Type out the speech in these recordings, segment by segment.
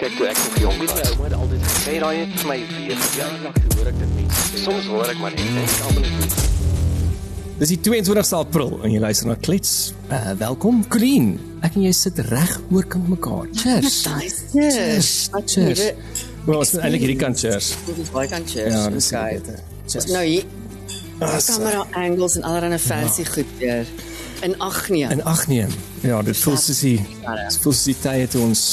Kyk, toe ek nog jong was, my ouma het altyd gesê, raai net vir my weer, ja, so hoor ek dit mense. Soms hoor ek maar net, ek almal nie. Dis die 22ste April en jy luister na Klets. Welkom, Colleen. Ek en jy sit reg oorkant mekaar. Cheers. Cheers. Wel, ons moet eintlik hierdie kant cheers. Dis baie kan cheers. Ja, dis okay. beter. Cheers. Nou hier. Camera angles en allerlei fancy goed weer. In ag neem. En ag nee. Ja, dit voel soos die tye toe ons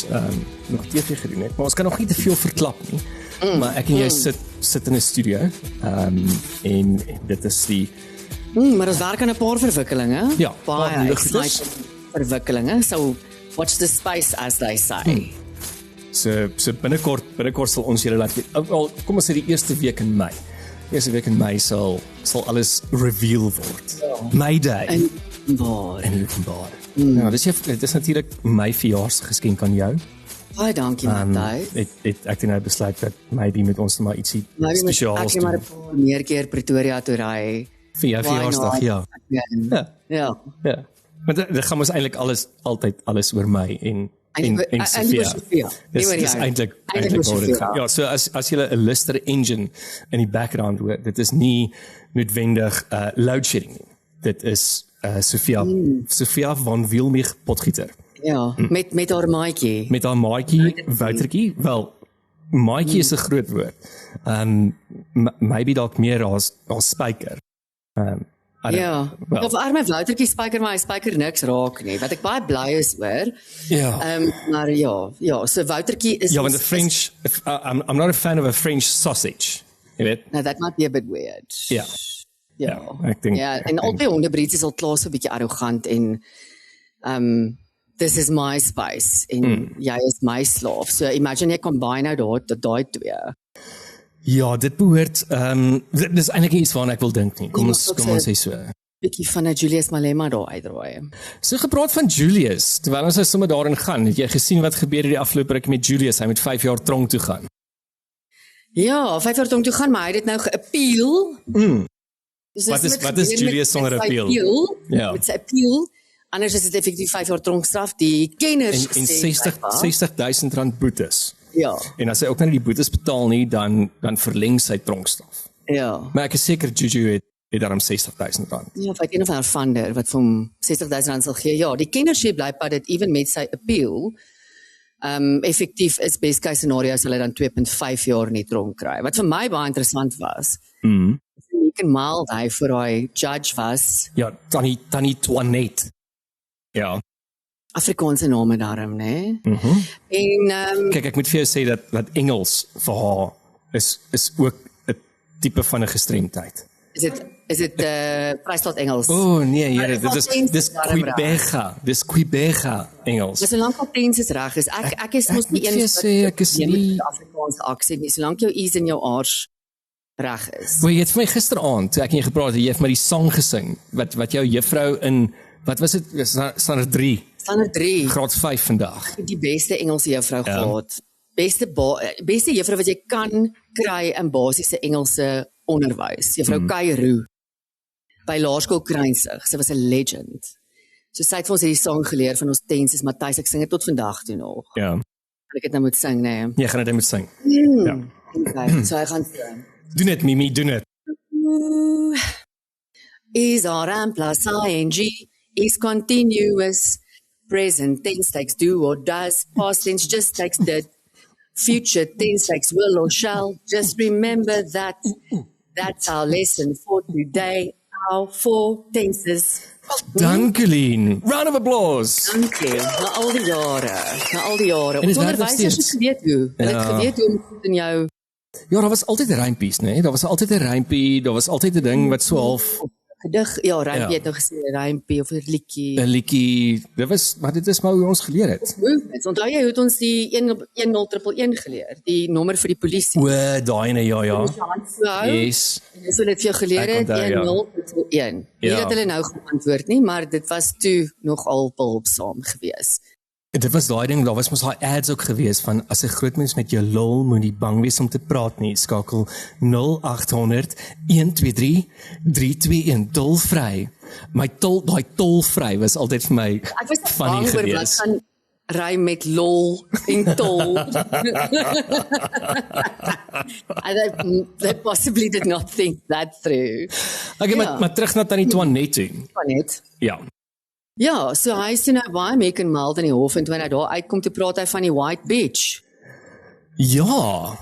nog TV gedoen het. Maar ons kan nog nie te veel verklap nie. Maar ek en jy sit in 'n studio. En dit is die Maar ons werk aan 'n paar verwikkelinge. Ja, baie ligtes. exciting verwikkelinge. So watch the space as they say. So binnekort sal ons julle laat weet. Kom ons sê die eerste week in Mei. Eerste week in Mei sal alles reveal word. Ja. May Day. En waar. En openbaar. Ja, dit is natuurlik my verjaarsgeskenk aan jou. Baie dankie Matthys. Ek het nou besluit dat maybe met ons maar ietsie spesiaals Ek maar doen. 'n paar meer keer Pretoria toe ry. Vir jou verjaarsdag, ja. Ja. Maar dit gaan ons eintlik altyd alles oor my en Sofia. Dis eintlik waar dit gaan. Ja, so as jy 'n Lister engine in die background hoor, dit is nie noodwendig load shedding nie. Dit is Sofia van Wilmich Potgieter. Ja, met haar maatjie. Met haar maatjie Woutertjie. Wel, maatjie is 'n groot woord. Maybe dalk meer as spyker. Ja, of arme Woutertjie spyker, maar hy spyker niks raak nie, wat ek baie bly is oor. Ja. Maar ja, so Woutertjie is... Ja, want I'm not a fan of a French sausage. Jy weet? No, that might be a bit weird. Ja. Ja, ek dink. Ja, en albei hondebreeds is al klaar so 'n bietjie arrogant en this is my space en jy is my slaaf. So imagine jy combine nou daai twee. Ja, dit behoort dit is eintlik iets waarna ek wil dink nie. Kom ons sê so. Bietjie van 'n Julius Malema daar uitdraai. So gepraat van Julius, terwyl ons sommer daarin gaan, het jy gesien wat gebeur het die afgelope ruk met Julius? Hy moet 5 jaar tronk toe gaan. Ja, 5 jaar tronk toe gaan, maar hy het dit nou ge-appeal. Dus wat is Julius sonder appeal? Ja. Met sy appeal. Anders is dit effektief 5 jaar tronkstraf. Die kenners en 60.000 rand boetes. Ja. En as hy ook nie die boetes betaal nie, dan verleng sy tronkstraf. Ja. Maar ek is seker Juju het daarom 60.000 rand. Ja, vir een of ander vander wat vir hom 60.000 rand sal gee. Ja, die kenners sê blykbaar dat even met sy appeal effektief is best case scenario sal hy dan 2.5 jaar in die tronk kry. Wat vir my baie interessant was. Ek en Mal hy voor hy judge was. Ja, Tannie Toinette. Ja. Afrikaanse name daarom, né? En kyk, ek moet vir jou sê dat Engels vir haar is ook 'n tipe van 'n gestremdheid. Is dit Vrystaat Engels? Nee, Here, dis Quebeca Engels. Maar solank al tenses reg is, ek is mos nie ek is nie Afrikaanse aksent nie, solank jou I's en jou R's reg is. Jy het vir my gisteraand, toe ek en jy gepraat het, jy het my die sang gesing, wat jou juffrou in, wat was dit, standaard 3? Standaard 3. Graad 5 vandag. Ek het die beste Engelse juffrou gehad. Beste juffrou wat jy kan kry in basiese Engelse onderwys. Juffrou Kairu by Laerskool Kruinsig. Sy was 'n legend. So sy het vir ons hierdie sang geleer van ons tenses, Matthys, ek sing dit tot vandag toe nog. Ja. Ek het nou moet sing, nee. Jy gaan dit moet sing. Ja. Okay, so ek gaan sing. Doen dit, Mimi, doen dit. Is RM plus ing is continuous. Present tense takes do or does. Past tense just takes did. Future tense takes will or shall. Just remember that. That's our lesson for today. Our 4 tenses. Dankie, Colleen. Round of applause. Dankie. Na al die jare. Ons onderwysers het geweet hoe. Hulle het geweet hoe om goed in jou... Ja, daar was altyd 'n rympies, né? Daar was altyd 'n rympie, daar was altyd 'n ding wat so half gedig, ja, rympie het nou gesê, rympie of 'n liedjie. 'n liedjie. Dit is maar hoe ons geleer het. Onthou jy hoe het ons die 10111 geleer? Die nommer vir die polisie. O, daai ene, ja. Yes. En so het vir jou geleer het 10111. Nie dat hulle nou geantwoord nie, maar dit was toe nogal behulpsaam gewees. Dit was daai ding, daar was mos daai ads ook gewees van as 'n groot mens met jou lul moet nie bang wees om te praat nie. Skakel 0800 123 321 tolvry. Daai tolvry was altyd vir my funny gewees. ry met lol en tol. They possibly did not think that through. Okay, maar terug na Tannie Toinette toe. Toinette. Ja, so hy is toe nou baie meek en mild in die hof en toe hy daar uitkom te praat hy van die white bitch. Ja.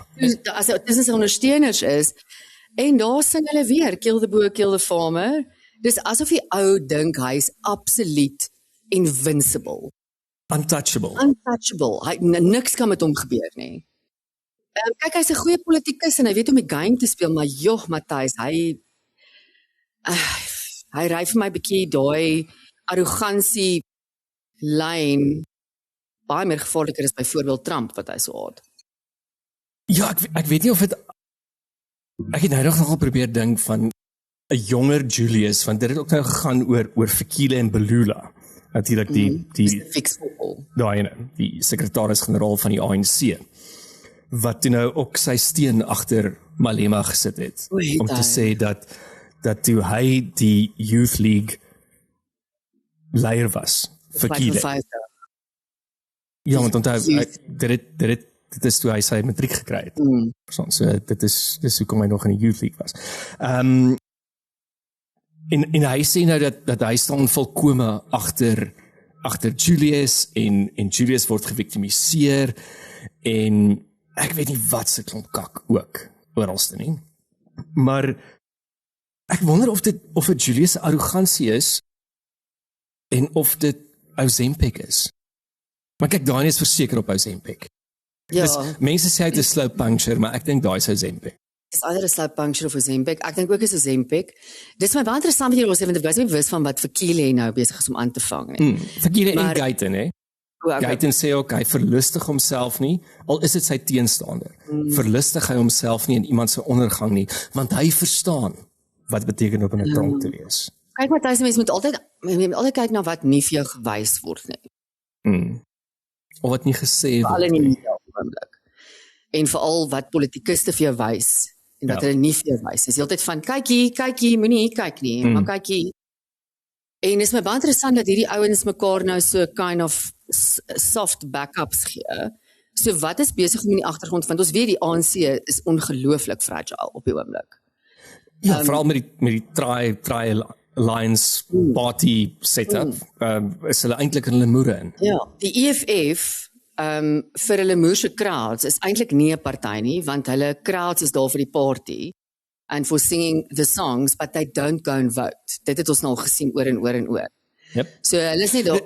As dit tussen sy ondersteuners is en daar sing hulle weer kill the boer, kill the farmer. Dis asof die ou dink hy is absoluut invincible. Untouchable. Niks kan met hom gebeur nie. Kyk, hy's 'n goeie politikus en hy weet om die game te speel, maar joh, Matthys, hy ry vir my bietjie daai arrogansie lyn baie meer gevaarliker is byvoorbeeld Trump wat hy so haat. Ja, ek weet nie of dit ek het nou nogal probeer dink van 'n jonger Julius, want dit het ook nou gegaan oor Fikile en Belula. Natuurlik die sekretaris-generaal van die ANC wat toe nou ook sy steen agter Malema gesit het om te sê dat toe hy die Youth League leier was Fikile. Ja, want onthou dit is toe hy sy matriek gekry het. So dit is hoekom hy nog in die Youth League was. En hy sê nou dat hy staan volkome agter Julius en Julius word geviktimiseer en ek weet nie wat se klomp kak ook oralste nie. Maar ek wonder of dit Julius se arrogansie is en of dit Ozempic is. Maar kyk, daai is verseker op Ozempic. Ja. Dus, mense sê hy het 'n slow puncture, maar ek dink daai is Ozempic. Is either 'n slow puncture of Ozempic. Ek dink ook is Ozempic. Dis my baie interessant hier ons want ek was nie bewus van wat Fikile nou besig is om aan te vang nie. Fikile en Guyton, hè. Guyton sê ook hy verlustig homself nie, al is dit sy teenstander. Verlustig hy homself nie in iemand se ondergang nie, want hy verstaan wat beteken op 'n tronk te wees. Kyk, Matthys, mense moet altyd kyk na wat nie vir jou gewys word nie. Of wat nie gesê word. Veral in die media oomblik. En veral wat politikuste vir jou wys en wat hulle nie vir jou wys. Dis heeltyd van kyk hier, moenie hier kyk nie, maar kyk hier. En is my baie interessant dat hierdie ouens mekaar nou so kind of soft backups gee. So wat is besig om in die agtergrond, want ons weet die ANC is ongelooflik fragile op die oomblik. Ja, veral met die Try Alliance party setup, is hulle eintlik in hulle moere in. Ja, die EFF vir hulle moerse crowds is eintlik nie 'n party nie, want hulle crowds is daar vir die party and for singing the songs, but they don't go and vote. Dit het ons nou al gesien oor en oor en oor. Yep. So hulle is nie daar.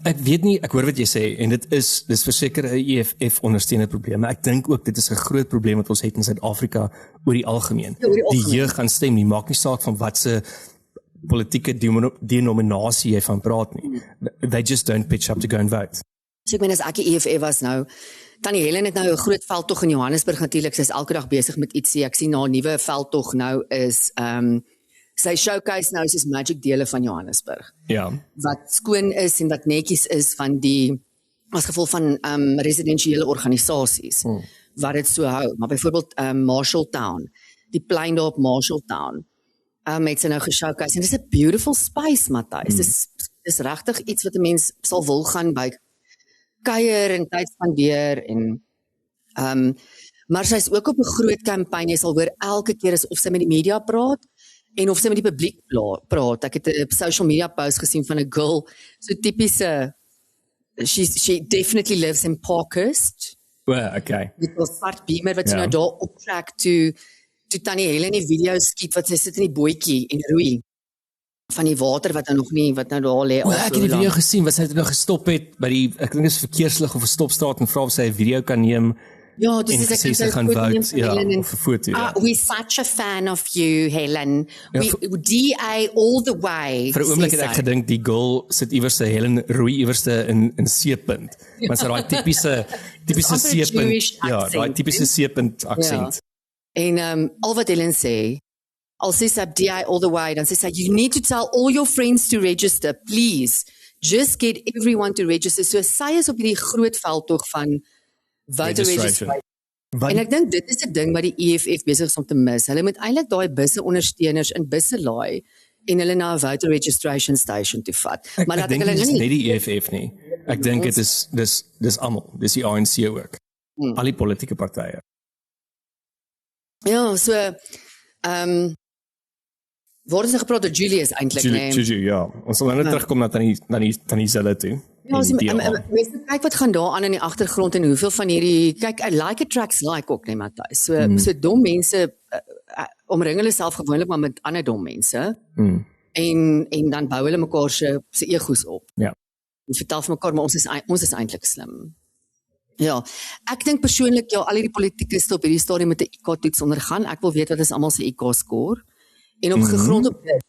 Ek weet nie, ek hoor wat jy sê en dis verseker 'n EFF ondersteunende probleem, maar ek dink ook dit is 'n groot probleem wat ons het in Suid-Afrika oor die algemeen. Die jeug gaan stem nie, maak nie saak van wat se politieke denominasie jy van praat nie. They just don't pitch up to go and vote. So ek meen as ek die EFF was nou, Tannie Helen het nou 'n groot veldtog in Johannesburg natuurlik, sy is elke dag besig met ietsie. Ek sien haar nuwe veldtog nou is sy showcase nou is magic dele van Johannesburg. Ja. Wat skoon is en wat netjies is van die as gevolg van residensiële organisasies wat dit so hou. Maar byvoorbeeld Marshalltown, die plein daar op Marshalltown. Het sy nou geshowcase en dis 'n beautiful space, Matthys. Dis regtig iets wat 'n mens sal wil gaan by kuier en tyd spandeer en maar sy is ook op 'n groot kampanje. Jy sal hoor elke keer asof sy met die media praat en of sy met die publiek praat. Ek het 'n social media post gesien van 'n girl, so tipiese she definitely lives in Parkhurst. Well, okay. Met 'n swart beamer wat sy nou daar optrek toe Tannie Helen die video skiet wat sy sit in die bootjie en roei van die water wat nou daar lê. Ek het die video gesien wat sy het nou gestop het by die, ek dink dit is verkeerslig of 'n stopstraat en vra of sy 'n video kan neem. Ja, dis is ek sy gaan vote, of 'n foto. We're such a fan of you, Helen. We DA all the way. Vir 'n oomblik het ek gedink die girl sit iewers se Helen roei iewers in seepunt. Want sy daai tipiese seepunt. Ja, daai tipiese seepunt aksent. En al wat Helen sê, al sê sy DA all the way, dan sê sy, you need to tell all your friends to register, please. Just get everyone to register. So sy is op hierdie groot veldtog van voter registration. En ek dink dit is 'n ding wat die EFF besig is om te mis. Hulle moet eintlik daai busse ondersteuners in busse laai en hulle na 'n voter registration station toe vat. Maar ek dink dit is nie die EFF nie. Ek dink dit is dis almal, dis die ANC ook. Al die politieke partye. Ja, so word is gepraat oor Julius eintlik, nee. Julie, ja. Ons sal nou terugkom na die Zille toe. Ja, mense kyk wat gaan daar aan in die agtergrond en hoeveel van hierdie kyk like tracks ook, nee Matthys. So dom mense omring hulle self gewoonlik maar met ander dom mense. En dan bou hulle mekaar se egos op. Ja. En vertel vir mekaar maar ons is eintlik slim. Ja, ek dink persoonlik al hierdie politikuste op hierdie stadium met 'n IQ-toets ondergaan. Ek wil weet wat is almal se IQ-score en op gegrond op dit.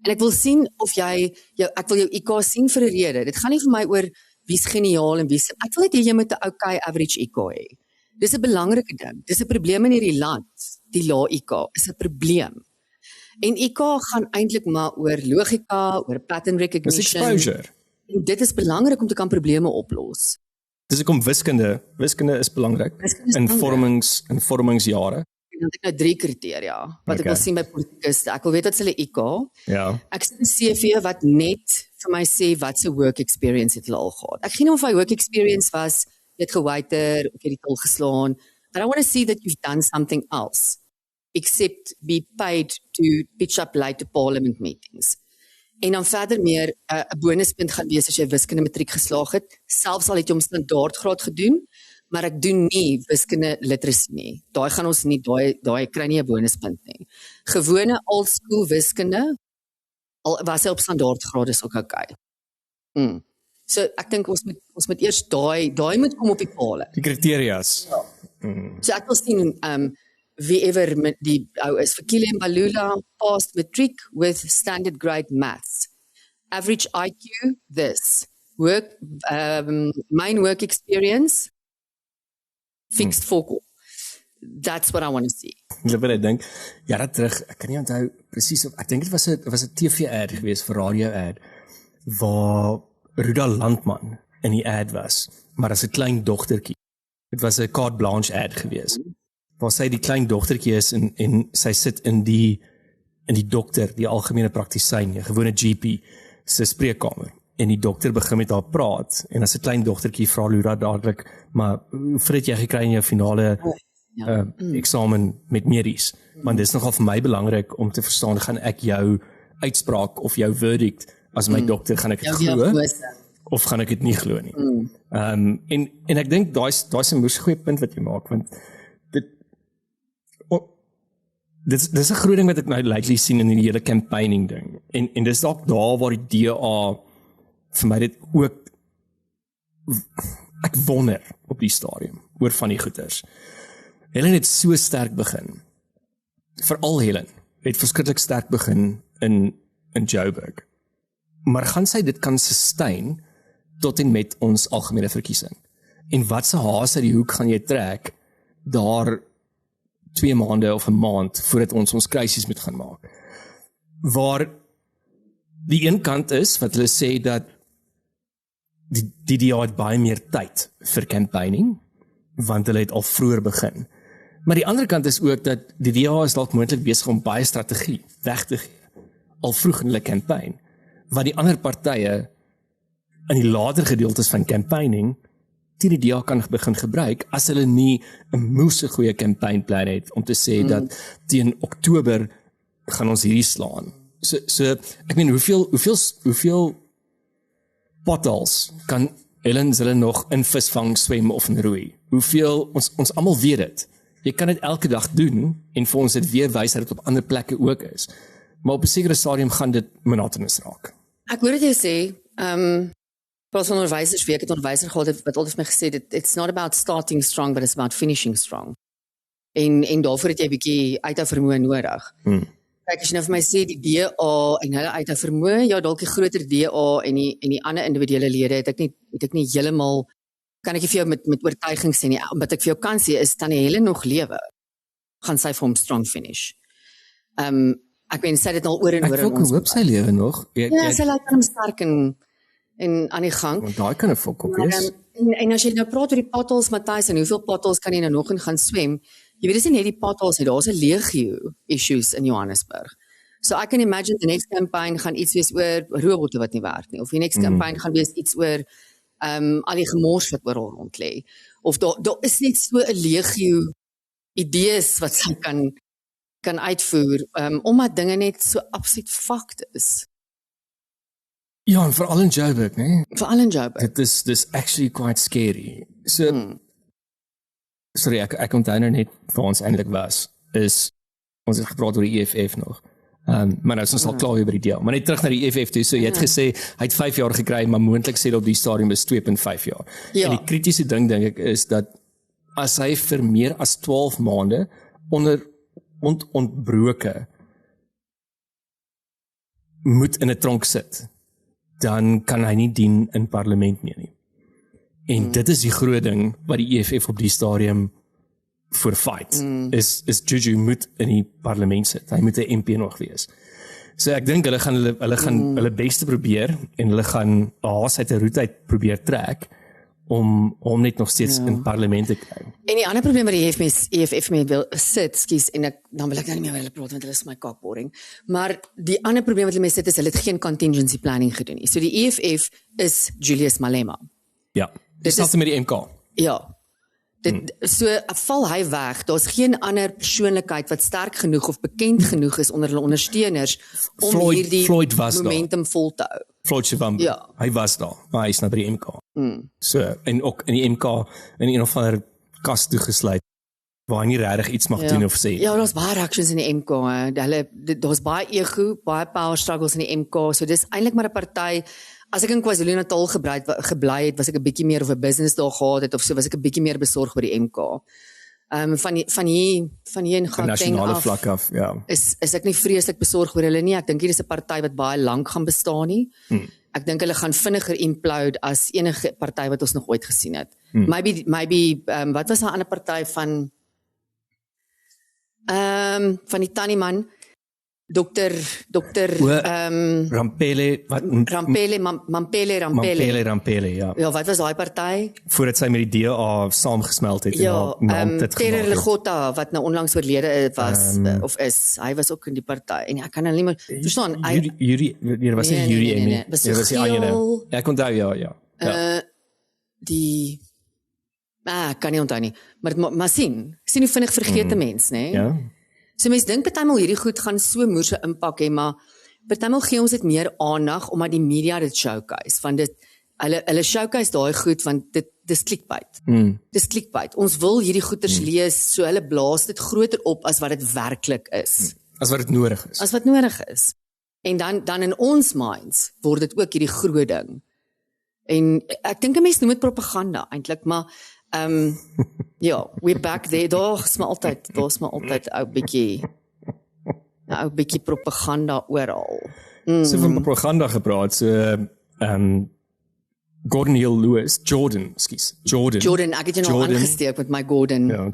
En ek wil sien of ek wil jou IQ sien vir 'n rede. Dit gaan nie vir my oor wie's geniaal en wie's ek wil net hê jy moet 'n okay average IQ hê. Dis 'n belangrike ding. Dis 'n probleem in hierdie land. Die lae IQ is 'n probleem. En IQ gaan eintlik maar oor logika, oor pattern recognition. Dis exposure. En dit is belangrik om te kan probleme oplos. Dis hoekom wiskunde is belangrik in vormingsjare. En dan het ek nou 3 kriteria wat ek wil sien by politikuste. Ek wil weet wat is hulle IQ. Ja. Ek sien 'n CV wat net vir my sê wat se work experience het hulle al gehad. Ek gee nie of hy work experience was, jy het gewaiter of jy het die tol geslaan. But I want to see that you've done something else except be paid to pitch up late to parliament meetings. En dan verder meer 'n bonuspunt gaan wees as jy wiskunde matriek geslaag het, selfs al het jy om standaardgraad gedoen, maar ek doen nie wiskunde literacy nie. Daai gaan ons nie, daai kry nie 'n bonuspunt nie. Gewone old school wiskunde, al was hy op standaardgraad is ook okay. So ek dink ons moet eers daai moet kom op die palle. Die kriteria's. Ja. So ek wil sien wie ever met die ou is. Fikile Mbalula passed matric with standard grade maths. Average IQ, this. Work, main work experience, fixed focal. That's what I want to see. Ek dink, jare terug, ek kan nie onthou presies, ek dink dit was 'n TV-ad geweest, vir radio-ad, waar Ruda Landman in die ad was, maar as 'n klein dogtertjie. Dit was 'n carte blanche ad geweest. Waar sy die klein dogtertjie is en sy sit in die dokter, die algemene praktisyn, die gewone GP se spreekkamer. En die dokter begin met haar praat en as 'n klein dogtertjie vra Lura dadelik, maar hoeveel het jy gekry in jou finale eksamen met medies? Want dit is nogal vir my belangrik om te verstaan, gaan ek jou uitspraak of jou verdict as my dokter, gaan ek dit glo of gaan ek dit nie glo nie? En ek dink daai's 'n moeë goeie punt wat jy maak, want dit is 'n groot ding wat ek nou lately sien in die hele campaigning ding. En dis dalk daar waar die DA vir my dit ook, ek wonder op die stadium oor van die goeters. Helen het so sterk begin. Veral Helen het verskriklik sterk begin in Joburg. Maar gaan sy dit kan sustain tot en met ons algemene verkiesing? En wat se haas uit die hoek gaan jy trek daar 2 maande of 'n maand voordat ons krisis moet gaan maak? Waar die een kant is wat hulle sê dat die DA het baie meer tyd vir campaigning, want hulle het al vroeër begin. Maar die ander kant is ook dat die DA is dalk moontlik besig om baie strategie weg te gee, al vroeg in hulle campaign, wat die ander partye in die later gedeeltes van campaigning teen die DA kan begin gebruik, as hulle nie 'n moeëse goeie campaignplan het, om te sê dat teen Oktober gaan ons hierdie slaan. So ek meen, hoeveel potholes kan Helen Zille nog in visvang swem of in roei? Hoeveel, ons almal weet dit. Jy kan dit elke dag doen, en vir ons dit weer wys dat dit op ander plekke ook is. Maar op 'n sekere stadium gaan dit monotonous raak. Ek hoor dit jy sê, pas van onderwysersweek het onderwyser gehad wat altyd vir my gesê het, it's not about starting strong, but it's about finishing strong. En daarvoor het jy 'n bietjie uithou vermoë nodig. Kyk, as jy nou vir my sê die DA en hulle uithou vermoë, ja, dalk die groter DA en die ander individuele lede het ek nie heeltemal, kan ek vir jou met oortuiging sê nie, wat ek vir jou kan sê is, tannie Helen nog lewe, gaan sy vir hom strong finish. Ek meen, sy het dit al oor en oor in ons. Ek hoop sy lewe nog. Ja, sy lyk aan hom sterk en aan die gang. Want daai kan 'n fok op wees. En as jy nou praat oor die potholes, Matthys, en hoeveel potholes kan jy nou nog in gaan swem? Jy weet, dis nie net die potholes nie, daar's 'n legio issues in Johannesburg. So I can imagine the next campaign gaan iets wees oor robotte wat nie werk nie, of die next campaign gaan wees iets oor al die gemors wat oral rond lê. Of daar is net so 'n legio idees wat sy kan uitvoer, omdat dinge net so absoluut fucked is. Ja, en veral in Joburg, né? Veral in Joburg. This actually quite scary. So, sorry, ek onthou nou net waar ons eintlik was, is, ons het gepraat oor die EFF nog. Maar nou is ons al klaar oor die deal. Maar net terug na die EFF toe, so jy het gesê, hy het 5 jaar gekry, maar moontlik sê op die stadium is 2.5 jaar. Ja. En die kritiese ding, dink ek, is dat as hy vir meer as 12 maande ontbroke moet in 'n tronk sit, dan kan hy nie dien in parlement meer nie. En dit is die groot ding wat die EFF op die stadium voor fight, is Juju moet in die parlement sit. Hy moet 'n MP nog wees. So ek dink hulle gaan hulle beste probeer, en hulle gaan haas uit 'n roete uit probeer trek, om net nog steeds in parlement te kry. En die ander probleem wat die EFF mee wil sit, skus, en dan wil ek nou nie meer oor hulle praat, want hulle is my kakboring, maar die ander probleem wat hulle mee sit, is hulle het geen contingency planning gedoen nie. So die EFF is Julius Malema. Ja, dis net met die MK. Ja. So val hy weg, daar's geen ander persoonlikheid wat sterk genoeg of bekend genoeg is onder hulle ondersteuners om hierdie momentum vol te hou. Floyd Shivambu, hy was daar, maar hy is nou by die MK. So, en ook in die MK in een of ander kas toegesluit, waar hy nie regtig iets mag doen of sê. Ja, daar's baie reactions in die MK, daar's baie ego, baie power struggles in die MK, so dis eintlik maar 'n party. As ek in KwaZulu-Natal gebly het, was ek 'n bietjie meer of 'n business daar gehad het, of so was ek 'n bietjie meer besorg oor die MK. Van hier in Gauteng nasionale vlak af, ja. Is ek nie vreeslik besorg oor hulle nie. Ek dink hier is 'n party wat baie lank gaan bestaan nie. Ek dink hulle gaan vinniger implode as enige party wat ons nog ooit gesien het. Maybe wat was 'n ander party van die tannie man, Dokter Rampele, Rampele, ja. Ja, wat was daai party? Voordat sy met die DA saamgesmeld het, ja, Terry Legotta, wat nou onlangs oorlede was, of is, hy was ook in die party, en ek kan nou nie meer verstaan, Yuri, was nie Yuri nie. Nee, was die Angela. Ek onthou, ja. Ek kan nie onthou nie, maar sien hoe vinnig vergeet 'n mens, né? Ja. So mense dink partymal hierdie goed gaan so moerse impak hê, maar partymal gee ons dit meer aandag omdat die media dit showcase, want hulle showcase daai goed want dis clickbait. Dis clickbait. Ons wil hierdie goeters lees, so hulle blaas dit groter op as wat dit werklik is. As wat dit nodig is. As wat nodig is. En dan in ons minds word dit ook hierdie groot ding. En ek dink 'n mens noem dit propaganda eintlik, maar ja, we're back there. Daar's maar altyd ou bietjie propaganda oral. So van propaganda gepraat, so Gordon Hill Lewis, Jordan, ek het jou nou aangesteek met my Gordon. Ja,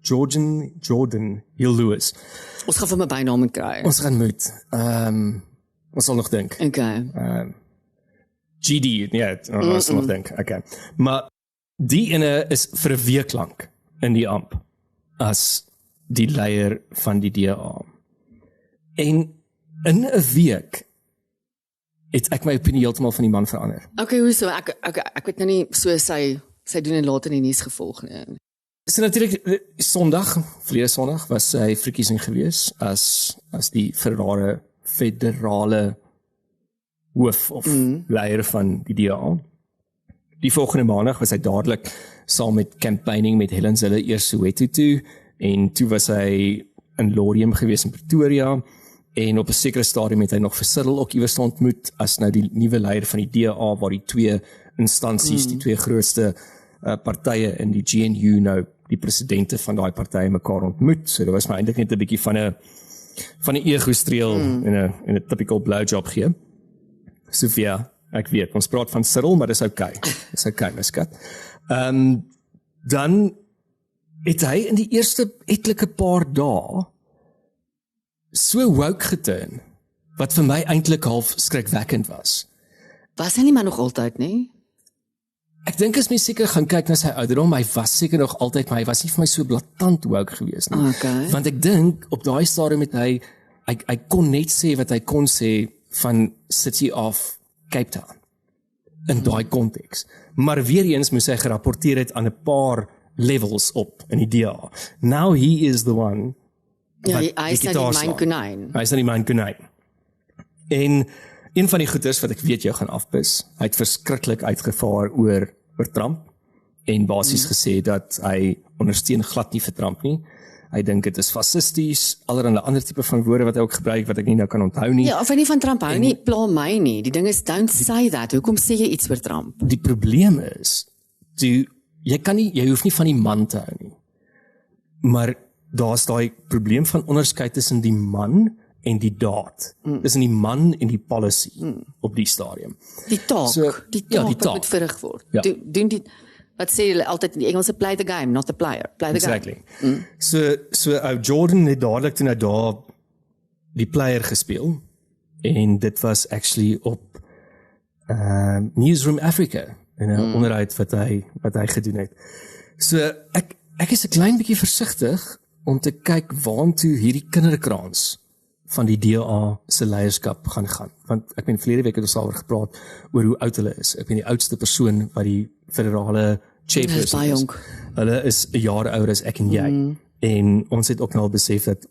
Jordan Hill Lewis. Ons gaan vir my bynaam kry. Ons gaan moet. Ons sal nog dink. Okay. GD, ja, ons sal nog dink. Okay. Maar die ene is vir 'n week lank in die amp as die leier van die DA. En in 'n week het ek my opinie heeltemal van die man verander. Okay, hoe so? Ek weet nou nie so sy doen en later in die nuus gevolg nie. So natuurlik verlede Sondag was sy verkiesing gewees as die federale hoof of leier van die DA. Die volgende maandag was hy dadelik saam met campaigning met Helen Zille eers Soweto toe, en toe was hy in Lorium gewees in Pretoria, en op 'n sekere stadium het hy nog vir Cyril ook iewers ontmoet as nou die nuwe leier van die DA, waar die twee instansies, die twee grootste partye in die GNU nou die presidente van daai partye mekaar ontmoet. So dit was maar eintlik net 'n bietjie van 'n ego-streel en 'n typical blowjob gee. Sofia, ek weet, ons praat van Cyril, maar dis okay. Dis okay, my skat. Dan het hy in die eerste etlike paar dae so woke geturn, wat vir my eintlik half skrikwekkend was. Was hy nie maar nog altyd, nie? Ek dink as mens seker gaan kyk na sy ouderdom, hy was seker nog altyd, maar hy was nie vir my so blaatant woke gewees nie. Okay. Want ek dink op daai stadium het hy kon net sê wat hy kon sê van City of Cape Town in daai konteks. Maar weer eens moes hy gerapporteer het aan 'n paar levels op in die DA. Now he is the one. Ja, hy is nou die myn konyn. Hy is nou die myn konyn. En een van die goeters wat ek weet jou gaan afpis, hy het verskriklik uitgevaar oor Trump en basies gesê dat hy ondersteun glad nie vir Trump nie. Hy dink dit is fascisties, allerlei ander tipe van woorde wat hy ook gebruik wat ek nie nou kan onthou nie. Ja, of hy nie van Trump hou nie, pla my nie. Die ding is, don't say that. Hoekom sê jy iets oor Trump? Die probleem is, jy hoef nie van die man te hou nie. Maar daar's daai probleem van onderskeid tussen die man en die daad. Tussen die man en die policy op die stadium. Die taak wat moet verrig word. Ja. Doen die wat sê hulle altyd in die Engelse, play the game, not the player. Play the game. So Jordan het dadelik toe nou daar die player gespeel en dit was actually op Newsroom Africa in 'n onderhoud wat hy gedoen het. So ek is 'n klein bietjie versigtig om te kyk waantoe hierdie kinderkraans van die DA se leierskap gaan. Want ek ben verlede week het ons al gepraat oor hoe oud hulle is. Ek ben die oudste persoon wat die federale chairperson is. Hulle is 'n jaar ouer as ek en jy. En ons het ook nou al besef dat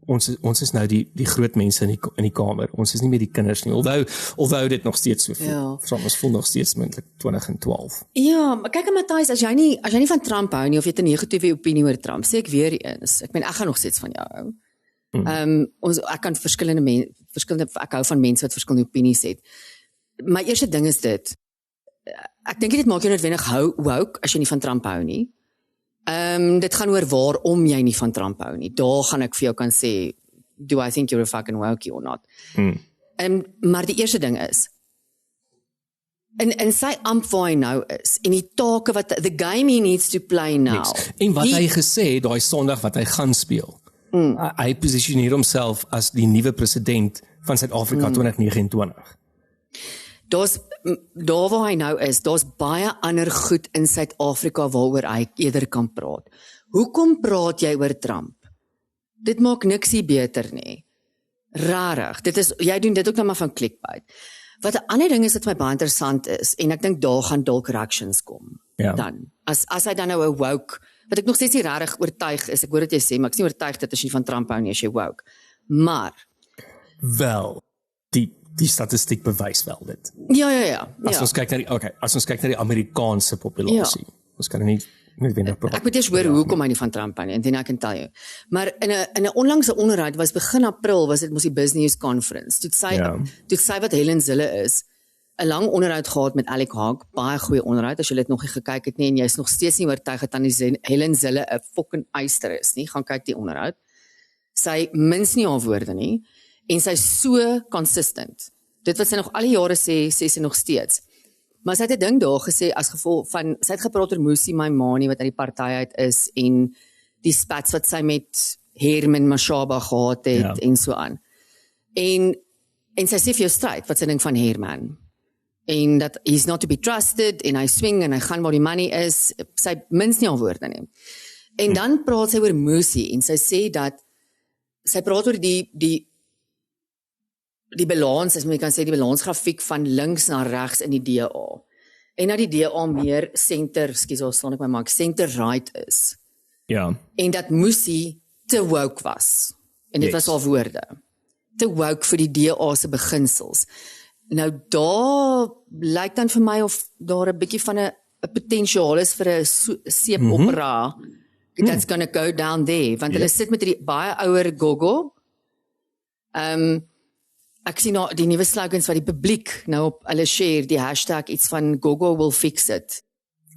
ons is nou die groot mense in die kamer. Ons is nie meer die kinders nie. Alhoewel dit nog steeds so voel. Ons voel nog steeds moontlik 2012. Ja, maar kyk Matthys, as jy nie van Trump hou nie of jy het 'n negatiewe opinie oor Trump, sê ek weer eens. Ek gaan nog steeds van jou hou. Ek kan ek hou van mense wat verskillende opinies het. My eerste ding is dit. Ek dink dit maak jou noodwendig woke as jy nie van Trump hou nie. Dit gaan oor waarom jy nie van Trump hou nie. Daar gaan ek vir jou kan sê, do I think you're a fucking woke or not? Maar die eerste ding is, en sy amp waar hy nou is, en die take wat, the game he needs to play now. En wat hy gesê, daai Sondag wat hy gaan speel, hy posisioneer homself as die nuwe president van Suid-Afrika 2029. Daar waar hy nou is, daar's baie ander goed in Suid-Afrika waaroor hy eerder kan praat. Hoekom praat jy oor Trump? Dit maak niks nie beter nie. Rarig. Jy doen dit ook nou maar van clickbait. Wat 'n ander ding is wat my baie interessant is, en ek dink daar gaan dalk reactions kom. Ja. Dan. As hy dan nou 'n woke, wat ek nog steeds nie regtig oortuig is, ek hoor dit jy sê, maar ek is nie oortuig dat as jy van Trump hou nie, as jy woke. Maar wel, die statistiek bewys wel dit. Ja. As ons kyk na die Amerikaanse populasie. Ja. Ons kan nie praat. Ek moet eers hoor hoekom hy nie van Trump hou nie, and then I can tell you. Maar in 'n onlangse onderhoud was begin April, was dit mos die Business News Conference. Toe sy wat Helen Zille is, 'n lang onderhoud gehad met Alec Hogg, baie goeie onderhoud, as jy dit nog nie gekyk het nie en jy's nog steeds nie oortuig dat Helen Zille 'n fucking eyster is nie, gaan kyk die onderhoud. Sy mins nie haar woorde nie en sy's so consistent. Dit wat sy nog al die jare sê sy nog steeds. Maar sy het 'n ding daar gesê as gevolg van, sy het gepraat oor Musi Maimane wat uit die party uit is en die spats wat sy met Herman Mashaba gehad het en so aan. En sy sê vir jou stryd wat sy dink van Herman. En dat he's not to be trusted en hy swing en hy gaan waar die money is. Sy mins nie al woorde nie. En dan praat sy oor Musi en sy sê dat sy praat oor die balans, as jy kan sê die balansgrafiek van links na regs in die DA. En dat die DA meer center right is. Ja. En dat Musi te woke was. En dit was al woorde. Te woke vir die DA se beginsels. Nou daar lyk dan vir my of daar 'n bietjie van 'n potensiaal is vir 'n seepopera. That's gonna go down there. Want hulle sit met die baie ouer Gogo. Ek sien nou die nuwe slogans wat die publiek nou op hulle share, die hashtag iets van Gogo will fix it.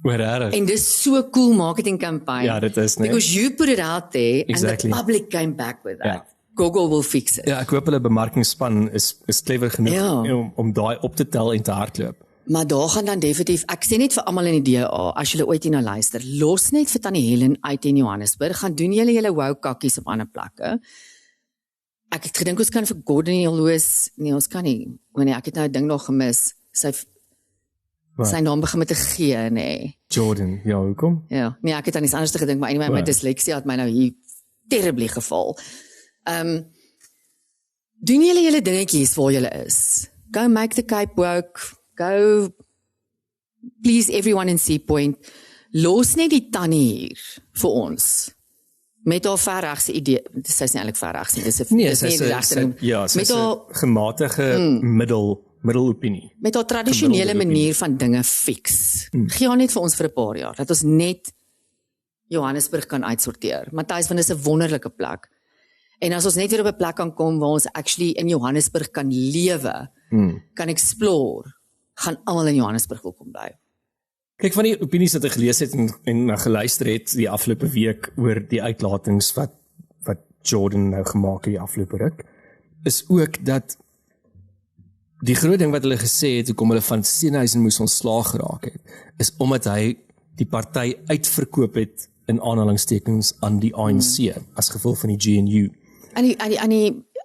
En dis so cool marketing campaign. Ja, dit is, nee. Because you put it out there and the public came back with that. Ja. Gogo will fix it. Ja, ek hoop hulle bemarkingsspan is clever genoeg om daai op te tel en te hardloop. Maar daar gaan dan definitief, ek sê net vir almal in die DA, as julle ooit hierna luister, los net vir Tannie Helen uit in Johannesburg, gaan doen julle woke kakkies op ander plekke. Ek het gedink ons kan vir Gordon Loos, nee ons kan nie, want ek het nou 'n ding nog gemis, Sy naam begin met 'n G, nee. Jordan, ja, hoekom? Ja, nee, ek het aan iets anders gedink, maar anyway, my dysleksie het my nou hier terribly geval. Doen julle dingetjies waar julle is. Go make the Cape woke, go please everyone in Sea Point. Los net die tannie hier vir ons. Met haar verregse idee, sy is nie eintlik verregs nie, dis met haar gematige middelopinie. Met haar tradisionele manier van dinge fix. Gee haar net vir ons vir 'n paar jaar, dat ons net Johannesburg kan uitsorteer. Matthys, want dit is 'n wonderlike plek. En as ons net weer op 'n plek kan kom waar ons actually in Johannesburg kan lewe, kan explore, gaan almal in Johannesburg wil kom bly. Kyk, van die opinies wat ek gelees het en geluister het die afgelope week oor die uitlatings wat Jordan nou gemaak het die afgelope ruk, is ook dat die groot ding wat hulle gesê het, hoekom hulle van Steenhuisen moes ontslaag geraak het, is omdat hy die party uitverkoop het in aanhalingstekens aan die ANC, as gevolg van die GNU.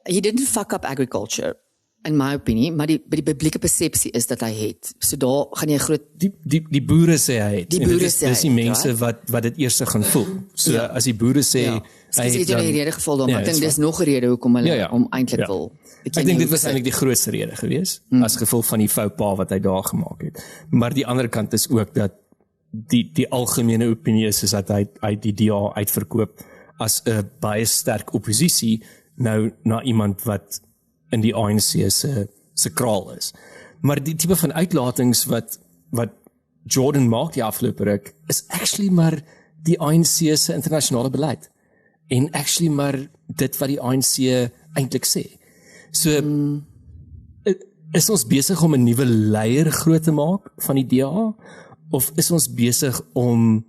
He didn't fuck up agriculture, in my opinion, maar die publieke persepsie is dat hy het. So daar gaan jy groot... Die boere sê hy het. Die boere sê hy het. Dis die mense wat dit eers gaan voel. So as die boere sê... Hy het dan... rede geval daar, maar ek dink dis nog 'n rede hoekom hulle om eintlik wil... Ek dink dit was eintlik die grootste rede gewees, as gevolg van die fou pas wat hy daar gemaak het. Maar die ander kant is ook dat die algemene opinie is dat hy die DA uitverkoop as 'n baie sterk oppositie nou na iemand wat in die ANC se kraal is. Maar die tipe van uitlatings wat Jordan maak die afgelope ruk is actually maar die ANC se internasionale beleid. En actually maar dit wat die ANC eintlik sê. So is ons besig om 'n nuwe leier groot te maak van die DA of is ons besig om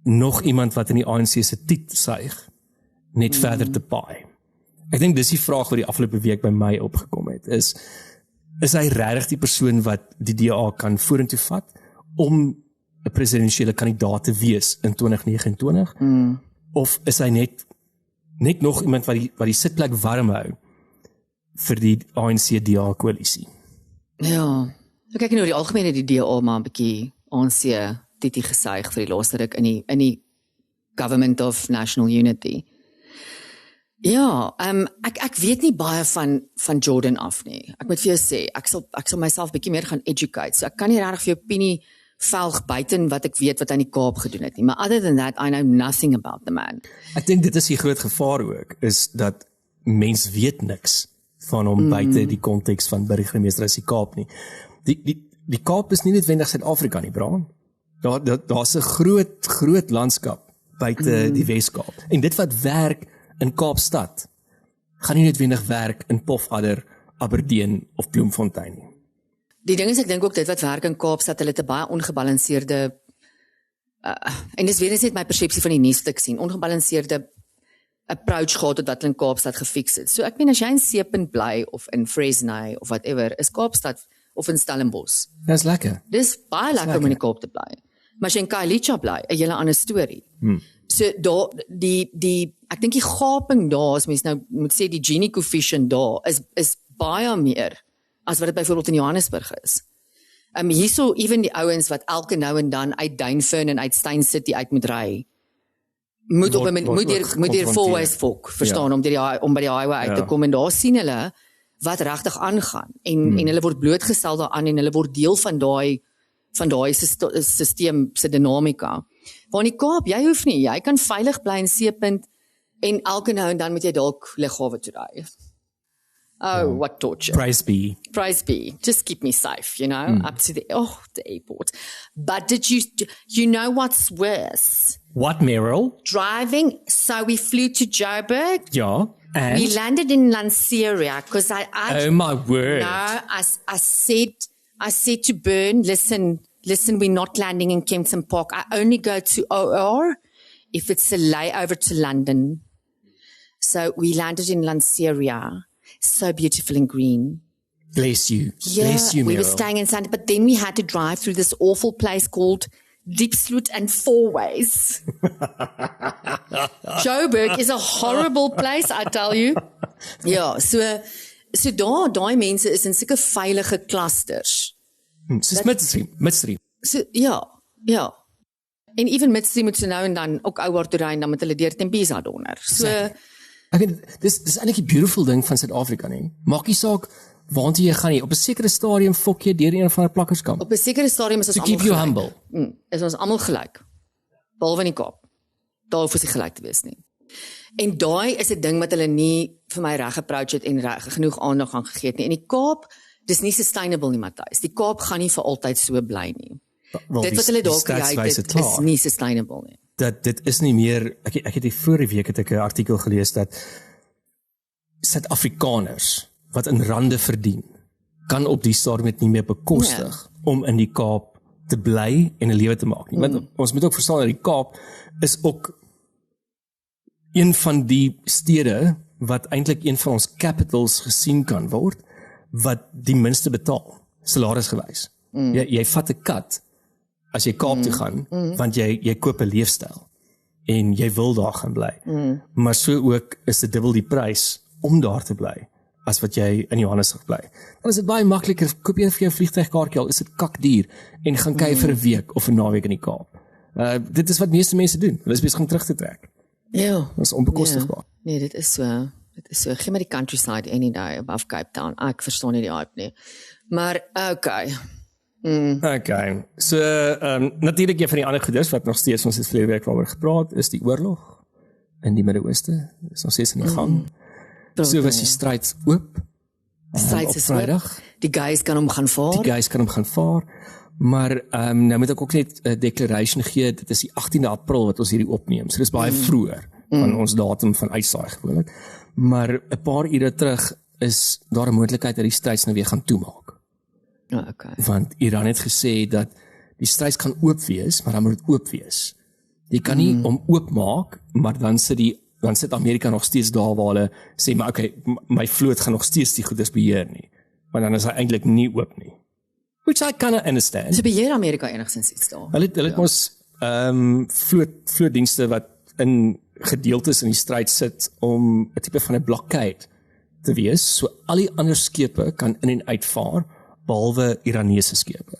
nog iemand wat in die ANC se tiet suig net verder te paai? Ek dink dis die vraag wat die afgelope week by my opgekom het, is hy regtig die persoon wat die DA kan vorentoe vat om 'n presidensiële kandidaat te wees in 2029? Of is hy net nog iemand wat die sitplek warm hou vir die ANC-DA koalisie? Ja, ek kyk nou die algemene die DA maar 'n bietjie ANC titie gesuig vir die laaste ruk in die Government of National Unity. Ja, ek weet nie baie van Jordan af nie. Ek moet vir jou sê, ek sal myself bietjie meer gaan educate. So ek kan nie regtig vir jou opinie velg buiten wat ek weet wat hy in die Kaap gedoen het nie. Maar other than that, I know nothing about the man. Ek dink dit is die groot gevaar ook, is dat mens weet niks van hom buite die konteks van burgemeester as die Kaap nie. Die Kaap is nie noodwendig Suid-Afrika nie, Bra. Daar's 'n groot landskap buite die Wes-Kaap. En dit wat werk in Kaapstad gaan nie noodwendig werk in Pofadder, Aberdeen of Bloemfontein nie. Die ding is, ek dink ook dit wat werk in Kaapstad, hulle het 'n baie ongebalanseerde en dis weer eens net my persepsie van die nuus wat ek sien, ongebalanseerde approach gehad tot wat in Kaapstad gefiks het. So ek meen as jy in Seepunt bly of in Fresno of whatever, is Kaapstad of in Stellenbosch. Dis lekker. Dis baie lekker om in die Kaap te bly. Maar as jy in Khayelitsha bly, 'n hele ander storie. So daar ek dink die gaping daar, as mens nou moet sê die Gini coefficient daar is baie meer as wat dit byvoorbeeld in Johannesburg is. Hierso even die ouens wat elke nou en dan uit Duinfern en uit Stein City uit moet ry, moet deur Fourways Volk verstaan om by die highway uit te kom, en daar sien hulle wat regtig aangaan en hulle word blootgestel daaraan en hulle word deel van daai stelsel se dinamika. Waar in die Kaap, jy hoef nie, jy kan veilig bly in Seepunt en elke nou en dan moet jy dalk Lughawe toe ry. Oh, what torture. Praise be. Just keep me safe, up to the airport. But did you know what's worse? What, Meryl? Driving. So we flew to Joburg. Yeah. And? We landed in Lanseria because oh my word. No, I said to Bern, listen, we're not landing in Kempton Park. I only go to OR if it's a layover to London. So we landed in Lanseria. So beautiful and green. Bless you. Yeah, Bless you, Meryl. We were staying in Sandton, but then we had to drive through this awful place called Diepsloot and Fourways. Joburg is a horrible place, I tell you. Ja, so daai mense is in sulke veilige clusters. Soos midstream. So, ja. En even midstream moet so nou en dan ook ou Waterrein dan met hulle deur Tembisa donder. So ek weet dis eintlik die beautiful ding van Suid-Afrika nie. Maak nie saak waartoe jy gaan nie. Op 'n sekere stadium fok jy deur een van die plakkerskamp. Op 'n sekere stadium is ons almal keep you humble. Is ons almal gelyk. Behalwe in die Kaap. Daar hoef ons nie gelyk te wees nie. En daai is 'n ding wat hulle nie vir my reg approach het en reg genoeg aandag aan gegee het nie. In die Kaap, dis nie sustainable nie, Matthys. Die Kaap gaan nie vir altyd so bly nie. Dit wat hulle daar create het, is nie sustainable nie. Dat dit is nie meer, ek het die vorige week het ek 'n artikel gelees dat Suid-Afrikaners wat in rande verdien, kan op die stadium net nie meer bekostig om in die Kaap te bly en 'n lewe te maak nie. Want ons moet ook verstaan dat die Kaap is ook een van die stede wat eintlik een van ons capitals gesien kan word wat die minste betaal, salarisgewys. Jy vat 'n kat as jy Kaap toe gaan, want jy koop 'n leefstyl en jy wil daar gaan bly. Maar so ook is dit dubbel die prys om daar te bly as wat jy in Johannesburg bly. Dan is dit baie makliker, koop jy vir jou vliegtuigkaartjie al, is dit kakduur en gaan kyk vir 'n week of 'n naweek in die Kaap. Dit is wat meeste mense doen. Hulle is besig om terug te trek. Ja. Dat is onbekostigbaar. Nee, dit is so. Geen maar die countryside any day above Cape Town. Ek verstaan nie die hype nie. Maar okay. Okay. So natuurlik een van die ander goedes wat nog steeds ons het verlede week waaroor gepraat is die oorlog in die Midde-Ooste. Is nog steeds in die gang. So was die stryd oop. Stryd is Vrydag. Die guys kan hom gaan vaar. Maar nou moet ek ook net 'n declaration gee. Dit is die 18de April wat ons hierdie opneem. So dis baie vroeër van ons datum van uitsaai gewoonlik. Maar 'n paar ure terug is daar 'n moontlikheid dat die stryd nou weer gaan toemaak. Okay. Want Iran het gesê dat die stryd kan oop wees, maar dan moet dit oop wees. Jy kan nie om oop maak, maar dan sit Amerika nog steeds daar waar hulle sê, maar okay, my vloot gaan nog steeds die goederes beheer nie. Maar dan is hy eintlik nie oop nie. Which I kind of understand. So beheer Amerika enigstens iets daar. Hulle het mos vlootdienste wat in gedeeltes in die stryd sit om 'n tipe van 'n blokkade te wees, so al die ander skepe kan in en uitvaar behalwe Iranese skepe.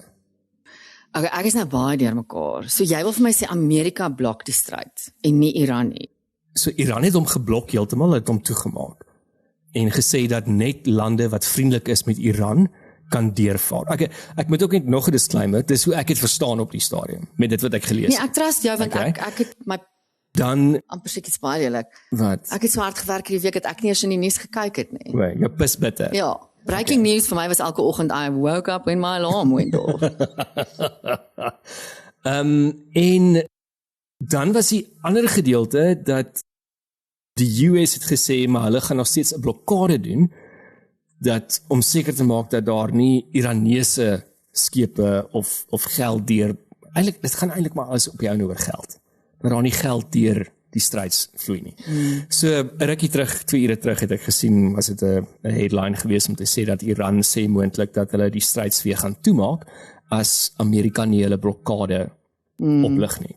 Okay, ek is nou baie deurmekaar. So jy wil vir my sê Amerika blok die stryd en nie Iran nie. So Iran het hom geblok heeltemal, het hom toegemaak en gesê dat net lande wat vriendelik is met Iran kan deurvaar. Ek moet ook net nog 'n disclaimer, dis hoe ek het verstaan op die stadium met dit wat ek gelees het. Nee, ek trust jou want ek het my dan amper seker baie eerlik. Wat? Ek het so hard gewerk hierdie week dat ek nie eens in die nuus gekyk het nie. Nee, jy pis bitter. Ja, breaking news vir my was elke oggend I woke up when my alarm went off. En dan was die ander gedeelte dat die US het gesê maar hulle gaan nog steeds 'n blokkade doen dat om seker te maak dat daar nie Iranese skepe of geld deur eintlik dit gaan eintlik maar alles op jou oor geld. Maar daar nie geld deur die stryds vloei nie. So 'n rukkie terug, 2 ure terug het ek gesien was dit 'n headline geweest om te sê dat Iran sê moontlik dat hulle die stryds weer gaan toemaak as Amerika nie hulle blokkade oplig nie.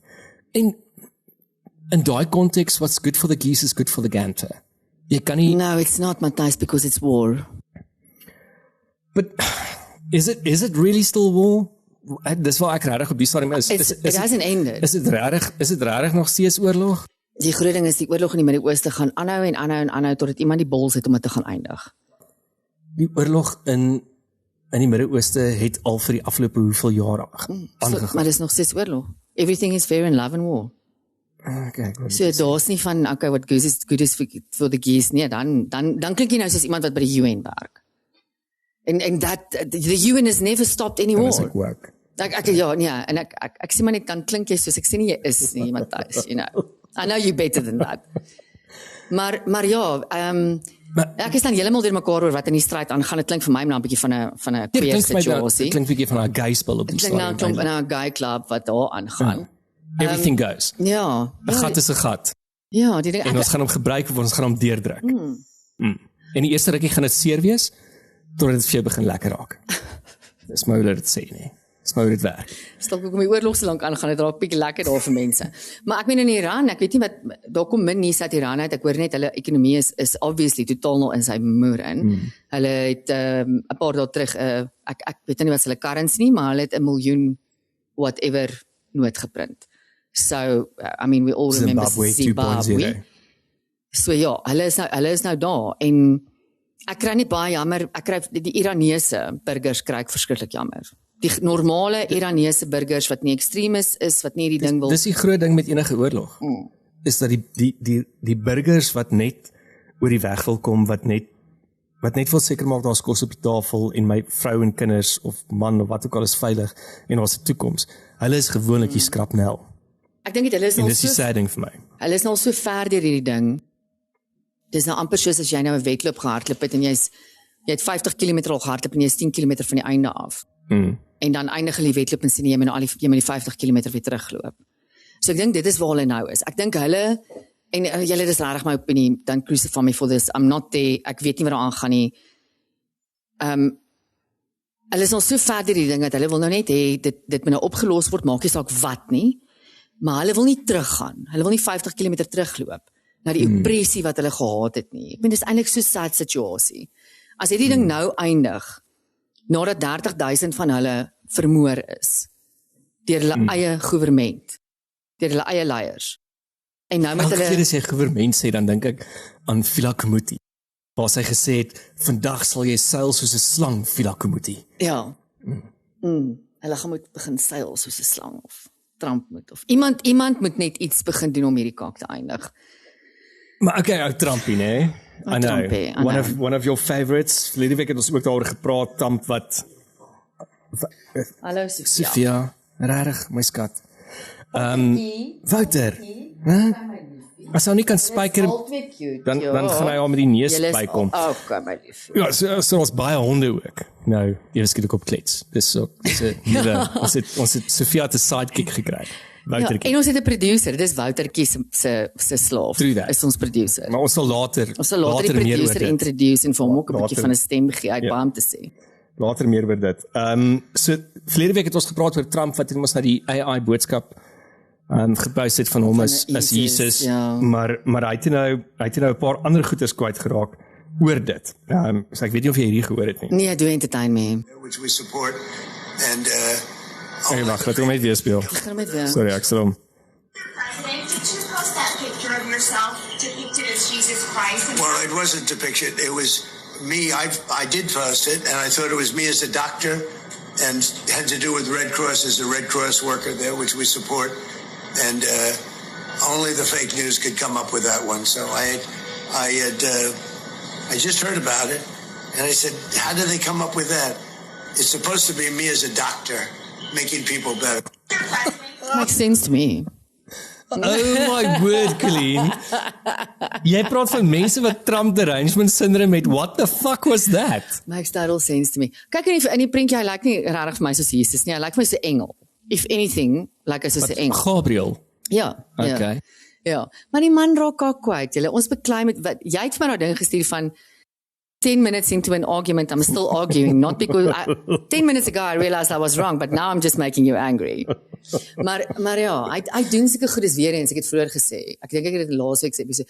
En in daai konteks what's good for the geese is good for the gander. Jy kan nie No, it's not Matthys because it's war. But is it really still war? Dis waar ek regtig op die stadium is. It hasn't ended. Is dit regtig nog steeds oorlog? Die groot ding is die oorlog in die Midde-Ooste gaan aanhou totdat iemand die balls het om dit te gaan eindig. Die oorlog in die Midde-Ooste het al vir die afgelope hoeveel jare aangegaan. Maar dis nog steeds oorlog. Everything is fair in love and war. Okay, so daar's nie van okay what goes is good is for the geese nie, dan klink jy nou soos iemand wat by die UN werk. En that the UN has never stopped any war. Ek sê maar net dan klink jy soos ek sê nie jy is nie, Matthys, you know. I know you better than that. Maar ja, ek is dan heeltemal deur mekaar oor wat in die stryd aangaan. Dit klink vir my nou 'n bietjie van 'n queer situasie. Dit klink 'n bietjie van 'n gay spel op die stadium. Dit klink nou 'n gay club wat daar aangaan. Everything goes. Ja. 'n gat is 'n gat. Ja, die ding. En ons gaan hom gebruik of ons gaan hom deurdruk. En die eerste rukkie gaan dit seer wees totdat dit vir jou begin lekker raak. Dis maar hoe dit sê nie. Dis maar hoe dit werk. Stel ook om die oorlog so lank aan gaan, dit raak bietjie lekker daar vir mense. Maar ek meen in Iran, ek weet nie wat, daar kom min nuus uit Iran uit, ek hoor net, hulle ekonomie is obviously totaal nog in sy moer in. Hulle het 'n paar dae terug, ek weet nie wat hulle currency nie, maar hulle het 1 miljoen whatever noot geprint. So, I mean, we all remember Zimbabwe. So ja, hulle is nou daar, en ek kry nie baie jammer, ek kry die Iranese burgers kry ek verskriklik jammer. Die normale Iranese burgers wat nie ekstremis is, wat nie die ding wil. Dis die groot ding met enige oorlog. Is dat die burgers wat net oor die weg wil kom, wat net wil seker maak daar's kos op die tafel en my vrou en kinders of man of wat ook al is veilig en ons toekoms. Hulle is gewoonlik die skrapnel. Ek dink hulle is nou so. En dis die sad ding vir my. Hulle is nou so ver deur hierdie ding. Dis nou amper soos as jy nou 'n wedloop gehardloop het en jy het 50 km al gehardloop en jy is 10 km van die einde af. En dan eindig hulle die wedloop en sien jy moet die 50 km weer terugloop. So ek dink dit is waar hulle nou is. Ek dink hulle, en julle dis regtig my opinie, dan crucify me for this, I'm not there, ek weet nie wat daar aangaan nie. Hulle is nog so verder die ding, dat hulle wil nou net hê, dit moet nou opgelos word, maak nie saak wat nie, maar hulle wil nie teruggaan, hulle wil nie 50 km terugloop, na die oppressie wat hulle gehad het nie. Ek meen, dis eintlik so sad situasie. As hierdie ding nou eindig, nadat 30,000 van hulle vermoor is, deur hulle eie goewerment, deur hulle eie leiers. En nou met hulle... Elke keer as jy goewerment sê, dan dink ek aan Phila Kamuti, waar sy gesê het, vandag sal jy seil soos 'n slang, Phila Kamuti. Ja. Hulle gaan moet begin seil soos 'n slang, of Trump moet, of iemand moet net iets begin doen om hierdie kaak te eindig. Maar okay, Trumpie, né? I know. One of your favorites. Verlede week het ons ook daaroor gepraat, Trump wat... Hallo Sofia, regtig, my skat. Wouter, as hy nie kan spyker, dan gaan hy al met die neus bykom. Okay, my lief. Ja, so ons baie honde ook. Nou, jy skielik op klets. Dis 'n nuwe, ons het Sofia te sidekick gekry. Ja, en ons het 'n producer, dis Woutertjie se slaaf. Is ons producer. Maar ons sal later die producer introduce en vir hom ook 'n bietjie van 'n stem gee uit baie om te sê. Later meer oor dit. So verlede week het ons gepraat oor Trump wat ons na die AI boodskap gepost het van hom as Jesus, ja. maar hy het nou 'n paar ander goeders kwyt geraak oor dit. So ek weet nie of jy hierdie gehoor het nie. Nee, I do entertain me. Which we support and Hey, wacht, laat ek hom net weer speel. Sorry, ek sal hom. President, did you post that picture of yourself depicted as Jesus Christ? Well, it wasn't depicted. It was me. I did post it, and I thought it was me as a doctor, and it had to do with Red Cross as a Red Cross worker there, which we support. And only the fake news could come up with that one. So I just heard about it, and I said, how did they come up with that? It's supposed to be me as a doctor, making people better. Makes sense to me. Oh my word, Colleen. Jy praat van mense wat Trump derangement syndrome het. What the fuck was that? Makes total sense to me. Kyk in die prentjie, hy lyk nie regtig vir my soos Jesus nie. Hy lyk vir my so 'n engel. If anything, like as 'n engel. Gabriel. Ja. Okay. Ja. Maar die man raak kwyt. Ons beklei met wat jy het vir my daai ding gestuur van 10 minutes into an argument, I'm still arguing, not because 10 minutes ago I realized I was wrong, but now I'm just making you angry. Maar ja, hy doen sulke goedes weer eens, ek het vroeër gesê. Ek dink ek het dit laasweek gesê.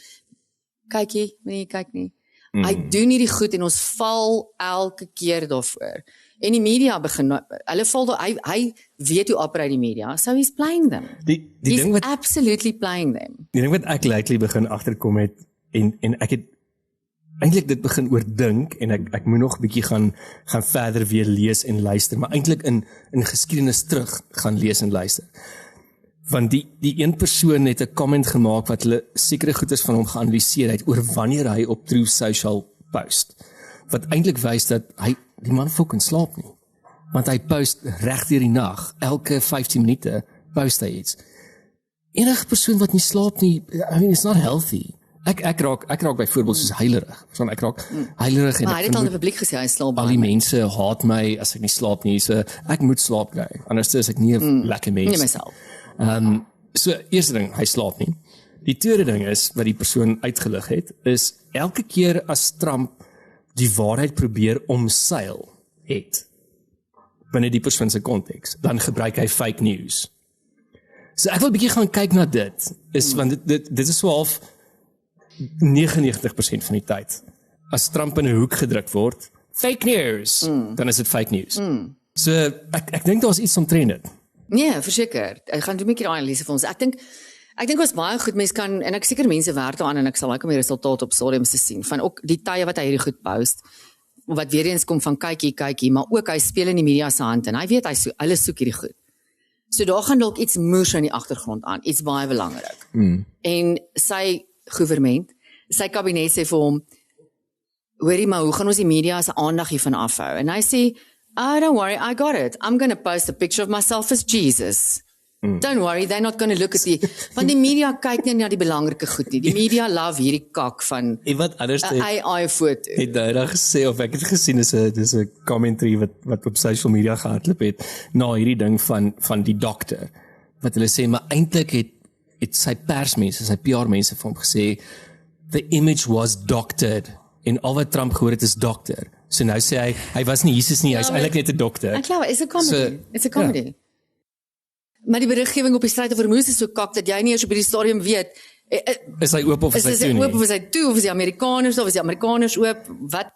Kykie, nee, kyk nie. Hy doen hierdie goed en ons val elke keer daarvoor. En die media begin, hulle val daar, hy weet hoe operate die media, so he's playing them. He's absolutely playing them. Die ding wat ek lately begin agterkom het, en ek het eintlik dit begin oordink, en ek moet nog 'n bietjie gaan verder weer lees en luister, maar eintlik in geskiedenis terug gaan lees en luister. Want die een persoon het 'n comment gemaak wat hulle sekere goeders van hom geanalyseer het oor wanneer hy op Truth Social post. Wat eintlik wys dat die man fucking slaap nie. Want hy post reg deur die nag, elke 15 minute post hy iets. Enige persoon wat nie slaap nie, I mean, it's not healthy. Ek raak byvoorbeeld soos heilerig. Ek raak heilerig en maar hy het al in die publiek gesê hy slaap baie. Al die mense haat my as ek nie slaap nie. So ek moet slaap kry. Anders is ek nie 'n lekker mens. Nie myself. So eerste ding, hy slaap nie. Die tweede ding is wat die persoon uitgelig het, is elke keer as Trump die waarheid probeer omseil het, binne die persoon se konteks, dan gebruik hy fake news. So ek wil 'n bietjie gaan kyk na dit, want dit is so half 99% van die tyd. As Trump in 'n hoek gedruk word, fake news, dan is dit fake news. So ek dink daar's iets omtrent dit. Nee, verseker. Ek gaan doen 'n bietjie analise vir ons. Ek dink ons baie goed mense kan, en ek seker mense werk daaraan en ek sal like om die resultaat op stadiums te sien van ook die tye wat hy hierdie goed post, wat weer eens kom van kykie, maar ook hy speel in die media se hand en hy weet hulle soek hierdie goed. So daar gaan dalk iets moers in die agtergrond aan, iets baie belangrik. En sy regering, sy kabinet sê vir hom, hoorie maar, hoe gaan ons die media se aandag hiervan afhou? En hy sê, oh, don't worry, I got it. I'm going to post a picture of myself as Jesus. Don't worry, they're not going to look at want die media kyk nie na die belangrike goed nie. Die media love hierdie kak van 'n AI foto. Het hy gesê, of ek het gesien, dis 'n commentary wat op social media gehardloop het, na hierdie ding van die dokter, wat hulle sê, maar eintlik het sy persmense, sy PR-mense vir hom gesê, the image was doctored, en al wat Trump gehoor het is dokter. So nou sê hy was nie Jesus nie, hy's eintlik net 'n dokter. Ek glo, it's a comedy. It's a comedy. Ja. Maar die beriggewing op die Strait of Hormuz is so kak, dat jy nie eers op hierdie stadium weet, is hy oop of is hy toe nie? Is hy oop of is hy toe, of is die Amerikaners oop, wat?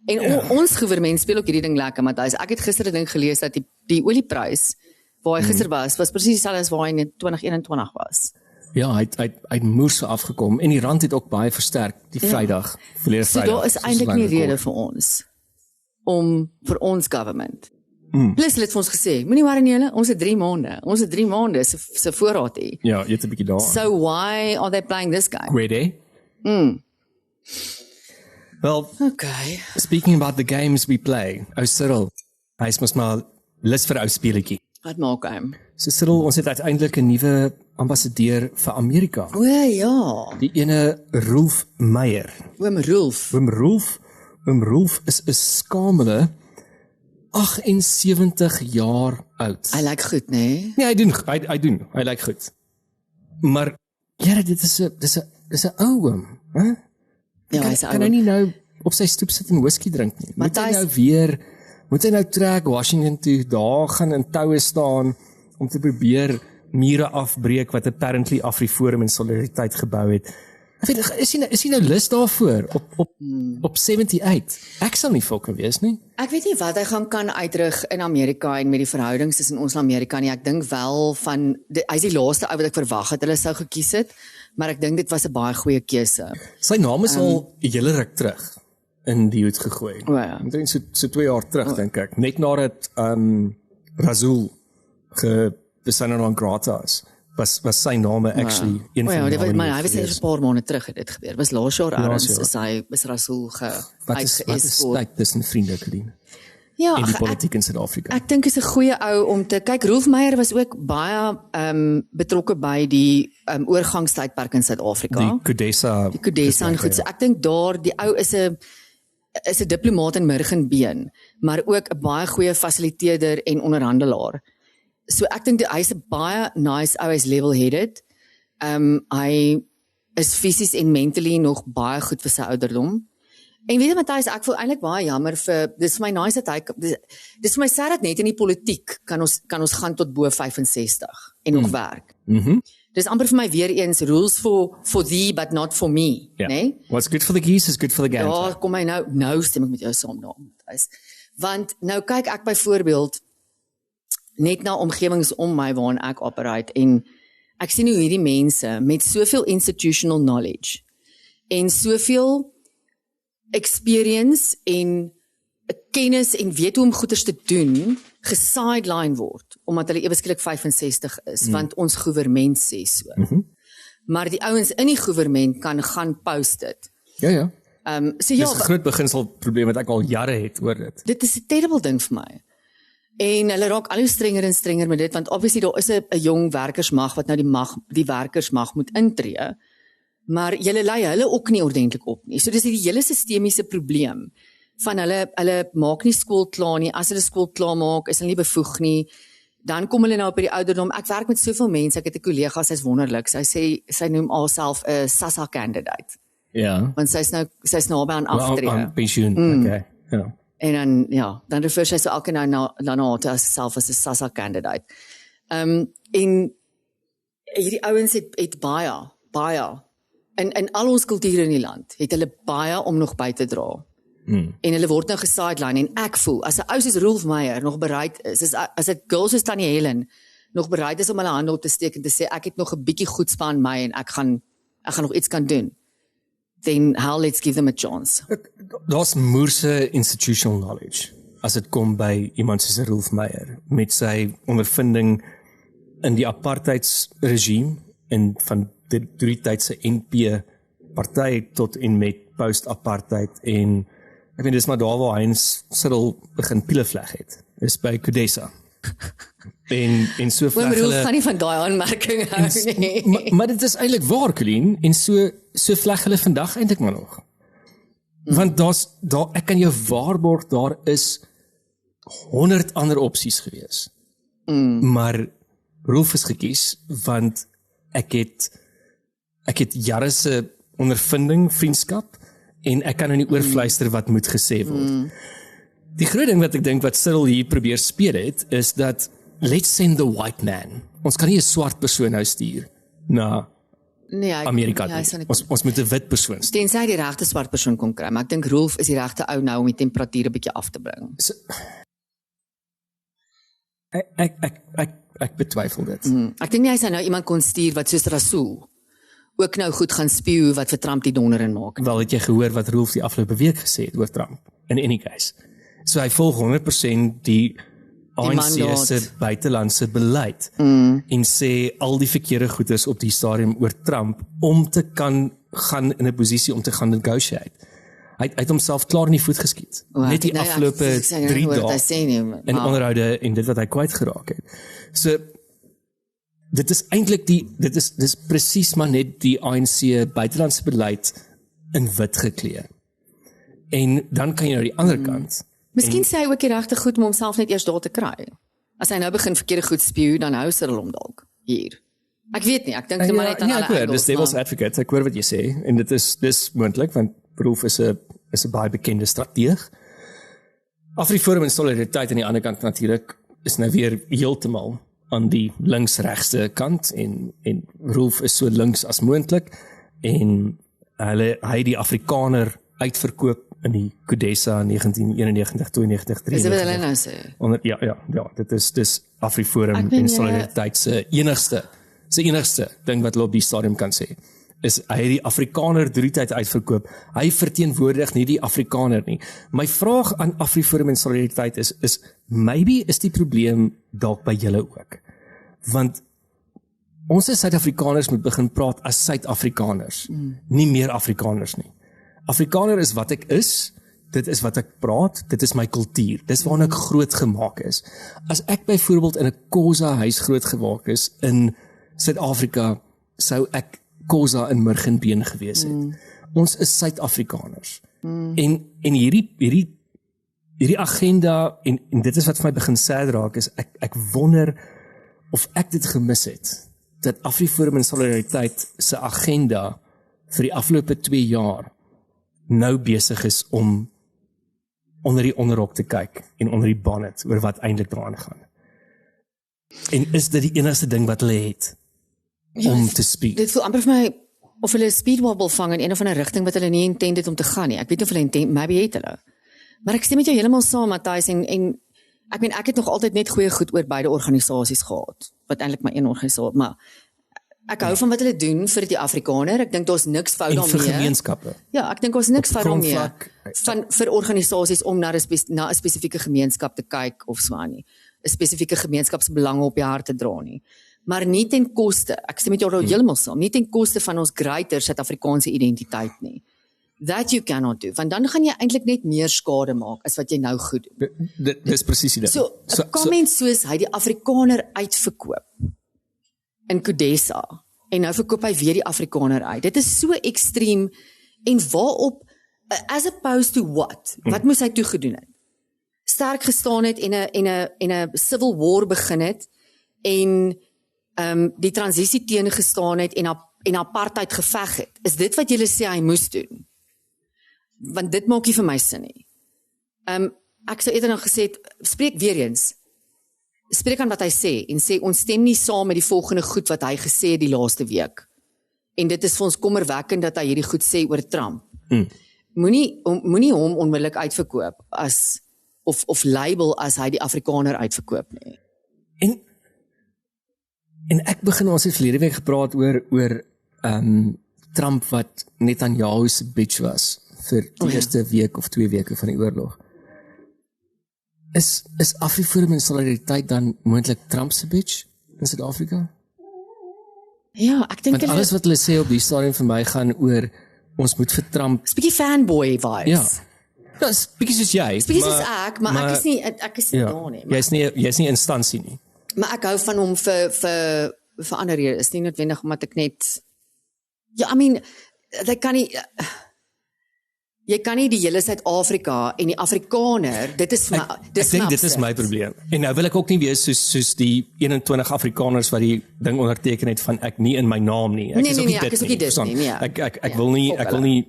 En ons regering speel ook hierdie ding lekker, Matthys. Ek het gister 'n ding gelees, dat die olieprys, waar hy gister was presies dieselfde as waar hy in 2021 was. Ja, hy het moers afgekom, en die rand het ook baie versterk, die Vrydag, verlede Vrydag. So daar is eintlik nie rede vir ons government. Plus hulle het vir ons gesê, moenie worry nie julle, ons het 3 maande se voorraad hier. Ja, jy het 'n bietjie daar. So why are they playing this game? Great, Well, okay. Speaking about the games we play, Cyril, hy is mos maar lus vir ou speletjie. Wat maak hy? So Cyril, ons het uiteindelik 'n nuwe ambassadeur vir Amerika. O ja. Die ene Rolf Meyer. Oom Rolf is 'n skamele 78 jaar oud. Hy lyk goed, nee? Nee, hy lyk goed. Maar ja, dit is 'n ou oom, hè? Ja, hy's ou. Kan hy nie nou op sy stoep sit en whisky drink nie? Moet hy nou trek Washington toe, daar gaan in toue staan om te probeer mure afbreek wat apparently AfriForum en Solidariteit gebou het. Ek weet, is hy nou lus daarvoor op 78? Ek sal nie fucking wees nie. Ek weet nie wat hy kan uitrig in Amerika en met die verhoudings tussen ons en Amerika nie. Ek dink wel hy is die laaste ou wat ek verwag het hulle sou gekies het, maar ek dink dit was 'n baie goeie keuse. Sy naam is al 'n hele ruk terug in die hoed gegooi. Omtrent so 2 jaar terug, dink ek. Net nadat Rasool persona non grata is, was sy name actually een van die name. Maar hy was eers 'n paar maande terug het dit gebeur. Was laas jaar ergens is Rasool Wat is tyd tussen vriende, Colleen? Ja, in die politiek in Suid-Afrika. Ek dink is 'n goeie ou om te kyk. Rolf Meyer was ook baie betrokke by die oorgangstydperk in Suid-Afrika. Die Kudesa en goed. So ek dink daar die ou is 'n diplomaat in murg en been, maar ook 'n baie goeie fasiliteerder en onderhandelaar. So ek dink hy's 'n baie nice ou, hy's level-headed. Hy is fisies en mentally nog baie goed vir sy ouderdom. En weet jy Matthys, ek voel eintlik baie jammer dis vir my nice dat hy dis vir my sad dat net in die politiek kan ons gaan tot bo 65 en nog werk. Dis amper vir my weer eens rules for thee but not for me, nee? What's good for the geese is good for the gander. Ja, kom my nou stem ek met jou saam daar, Matthys. Want nou kyk ek byvoorbeeld net na omgewings om my waarin ek operate en ek sien hoe hierdie mense met soveel institutional knowledge en soveel experience en kennis en weet hoe om goeders te doen, gesideline word, omdat hulle ewesklik 65 is, want ons regering sê so. Maar die ouens in die regering kan gaan post dit. Ja. So ja, dis 'n groot beginselprobleem wat ek al jare het oor dit. Dit is 'n terrible ding vir my. En hulle raak al hoe strenger en strenger met dit, want obviously daar is 'n jong werkersmag wat nou die werkersmag moet intree. Maar julle lei hulle ook nie ordentlik op nie. So dis die hele sistemiese probleem van hulle maak nie skool klaar nie. As hulle skool klaar maak, is hulle nie bevoeg nie. Dan kom hulle nou op by die ouderdom. Ek werk met soveel mense, ek het 'n kollega, sy's wonderlik. Sy noem haarself 'n SASSA candidate. Ja. Want sy's naby aan aftree. Aan pensioen, okay. Ja. En dan, ja, dan refer sy so elke nou na as self as 'n SASSA candidate. En hierdie ouens het baie, in al ons kulture in die land, het hulle baie om nog by te dra. En hulle word nou gesideline, en ek voel, as 'n ou soos Rolf Meyer nog bereid is, as 'n girl soos Tannie Helen, nog bereid is om hulle hande op te steek en te sê, ek het nog 'n bietjie goed span my, en ek gaan nog iets kan doen, then hell, let's give them a chance. Daar's moerse institutional knowledge, as dit kom by iemand soos Rolf Meyer, met sy ondervinding in die apartheidsregime, en van die tydse NP party tot en met post-apartheid, en ek weet, dis maar daar waar hy en Cyril begin pielevleg het, is by Kudesa. En so vleg hulle... Rolf gaan nie van daai aanmerking hou nie. Maar dit is eintlik waar, Colleen, en so vleg hulle vandag eintlik maar nog. Want daar ek kan jou waarborg, daar is 100 ander opsies gewees. Maar Rolf is gekies, want ek het jare se ondervinding, vriendskap, en ek kan nou nie oorfluister wat moet gesê word. Die groot ding wat ek dink wat Cyril hier probeer speel het, is dat let's send the white man. Ons kan nie 'n swart persoon nou stuur na Amerika. Ons moet 'n wit persoon stuur. Tensy die regte swart persoon kon kry, maar ek dink Rolf is die regte ou nou om die temperatuur 'n bietjie af te bring. So, ek betwyfel dit. Ek dink nie hy sou nou iemand kon stuur wat soos Rasool ook nou goed gaan spiew wat vir Trump die donder in maak. Wel, het jy gehoor wat Rolf die afgelope week gesê het oor Trump, in any case. So hy volg 100% die ANC se buitelandse beleid, en sê al die verkeerde goeders op die stadium oor Trump, om te kan gaan in 'n posisie om te gaan negotiate. Hy het homself klaar in die voet geskiet. Net die afgelope 3 dae in onderhoude en dit wat hy kwyt geraak het. So, dit is eintlik dit is presies maar net die ANC buitelandse beleid in wit gekleed. En dan kan jy nou die ander kant. Miskien sê hy ook die regte goed om homself net eers daar te kry. As hy nou begin verkeerde goed spiew, dan hou Cyril hom dalk hier. Ek weet nie, ek dink net maar net aan alle angles. Dis devil's advocate, ek hoor wat jy sê, en dit is moontlik, want Rolf is 'n baie bekende strateeg. AfriForum en Solidariteit aan die ander kant natuurlik is nou weer heeltemal aan die links-regste kant, en Rolf is so links as moontlik, en hy die Afrikaner uitverkoop in die Kudesa 1991, 92, 93. Is dit wat hulle nou sê? Ja, dit is AfriForum en Solidariteit se enigste ding wat hulle op die stadium kan sê, is hy die Afrikaner tyd uitverkoop. Hy verteenwoordig nie die Afrikaner nie. My vraag aan AfriForum en Solidariteit is maybe is die probleem dalk by julle ook. Want ons as Suid-Afrikaners moet begin praat as Suid-Afrikaners, nie meer Afrikaners nie. Afrikaner is wat ek is, dit is wat ek praat, dit is my kultuur, dis waarna ek groot gemaak is. As ek byvoorbeeld in 'n Khoza huis groot gemaak is in Suid-Afrika, sou ek Khoza in Murgenbeen gewees het. Ons is Suid-Afrikaners. En hierdie agenda, en dit is wat vir my begin sad raak, is ek wonder of ek dit gemis het, dat AfriForum en Solidariteit se agenda vir die afgelope 2 jaar nou besig is om onder die onderrok te kyk en onder die bonnet oor wat eintlik daaraan gaan. En is dit die enigste ding wat hulle het om te speak? Dit voel amper vir my of hulle 'n speed wobble vang in een of ander rigting wat hulle nie intended om te gaan nie. Ek weet nie of hulle maybe het hulle. Maar ek stem met jou heeltemal saam, Matthys, en ek meen ek het nog altyd net goeie goed oor beide organisasies gehad, wat eintlik maar een organisasie, maar ek hou van wat hulle doen vir die Afrikaner. Ek dink daar's niks fout daarmee. En vir gemeenskappe. Ja, ek dink daar's niks fout daarmee vir organisasies om na 'n spesifieke gemeenskap te kyk of so aan nie. 'n Spesifieke gemeenskapsbelange op die hart te dra nie. Maar nie ten koste, ek stem met jou daar heeltemal saam, nie ten koste van ons greater Suid-Afrikaanse identiteit nie. That you cannot do, want dan gaan jy eintlik net meer skade maak as wat jy nou goed doen. Dis presies dit. So, 'n comment soos hy die Afrikaner uitverkoop in Kudesa, en nou verkoop hy weer die Afrikaner uit. Dit is so ekstreem, en waarop, as opposed to what? Wat moes hy toe gedoen het? Sterk gestaan het en 'n civil war begin het, en die transisie teen gestaan het, en apartheid geveg het. Is dit wat julle sê hy moes doen? Want dit maak nie vir my sin nie. ek sou eerder nog gesê het, spreek weer eens. Spreek aan wat hy sê en sê ons stem nie saam met die volgende goed wat hy gesê het die laaste week. En dit is vir ons kommerwekkend dat hy hierdie goed sê oor Trump. Moenie hom onmiddellik uitverkoop as of label as hy die Afrikaner uitverkoop nie. En ek begin ons het verlede week gepraat oor Trump wat Netanyahu se bitch was vir die eerste week of 2 weke van die oorlog. Is Afriforum in solidariteit dan moontlik Trump se bitch in Suid-Afrika? Ja, ek dink want alles wat hulle sê op die stadium vir my gaan oor ons moet vir Trump 'n bietjie fanboy vibes. Ja. Dis bietjie soos jy. Bietjie soos ek, maar ek is nie daar nie. Jy's nie instansie nie. Maar ek hou van hom vir ander redes. Is nie noodwendig omdat ek net I mean, jy kan nie die hele Suid-Afrika en die Afrikaner, dit is dit is my probleem. En nou wil ek ook nie wees soos die 21 Afrikaners wat die ding onderteken het van ek nie in my naam nie. Ek is ook nie dit nie. Ek wil nie,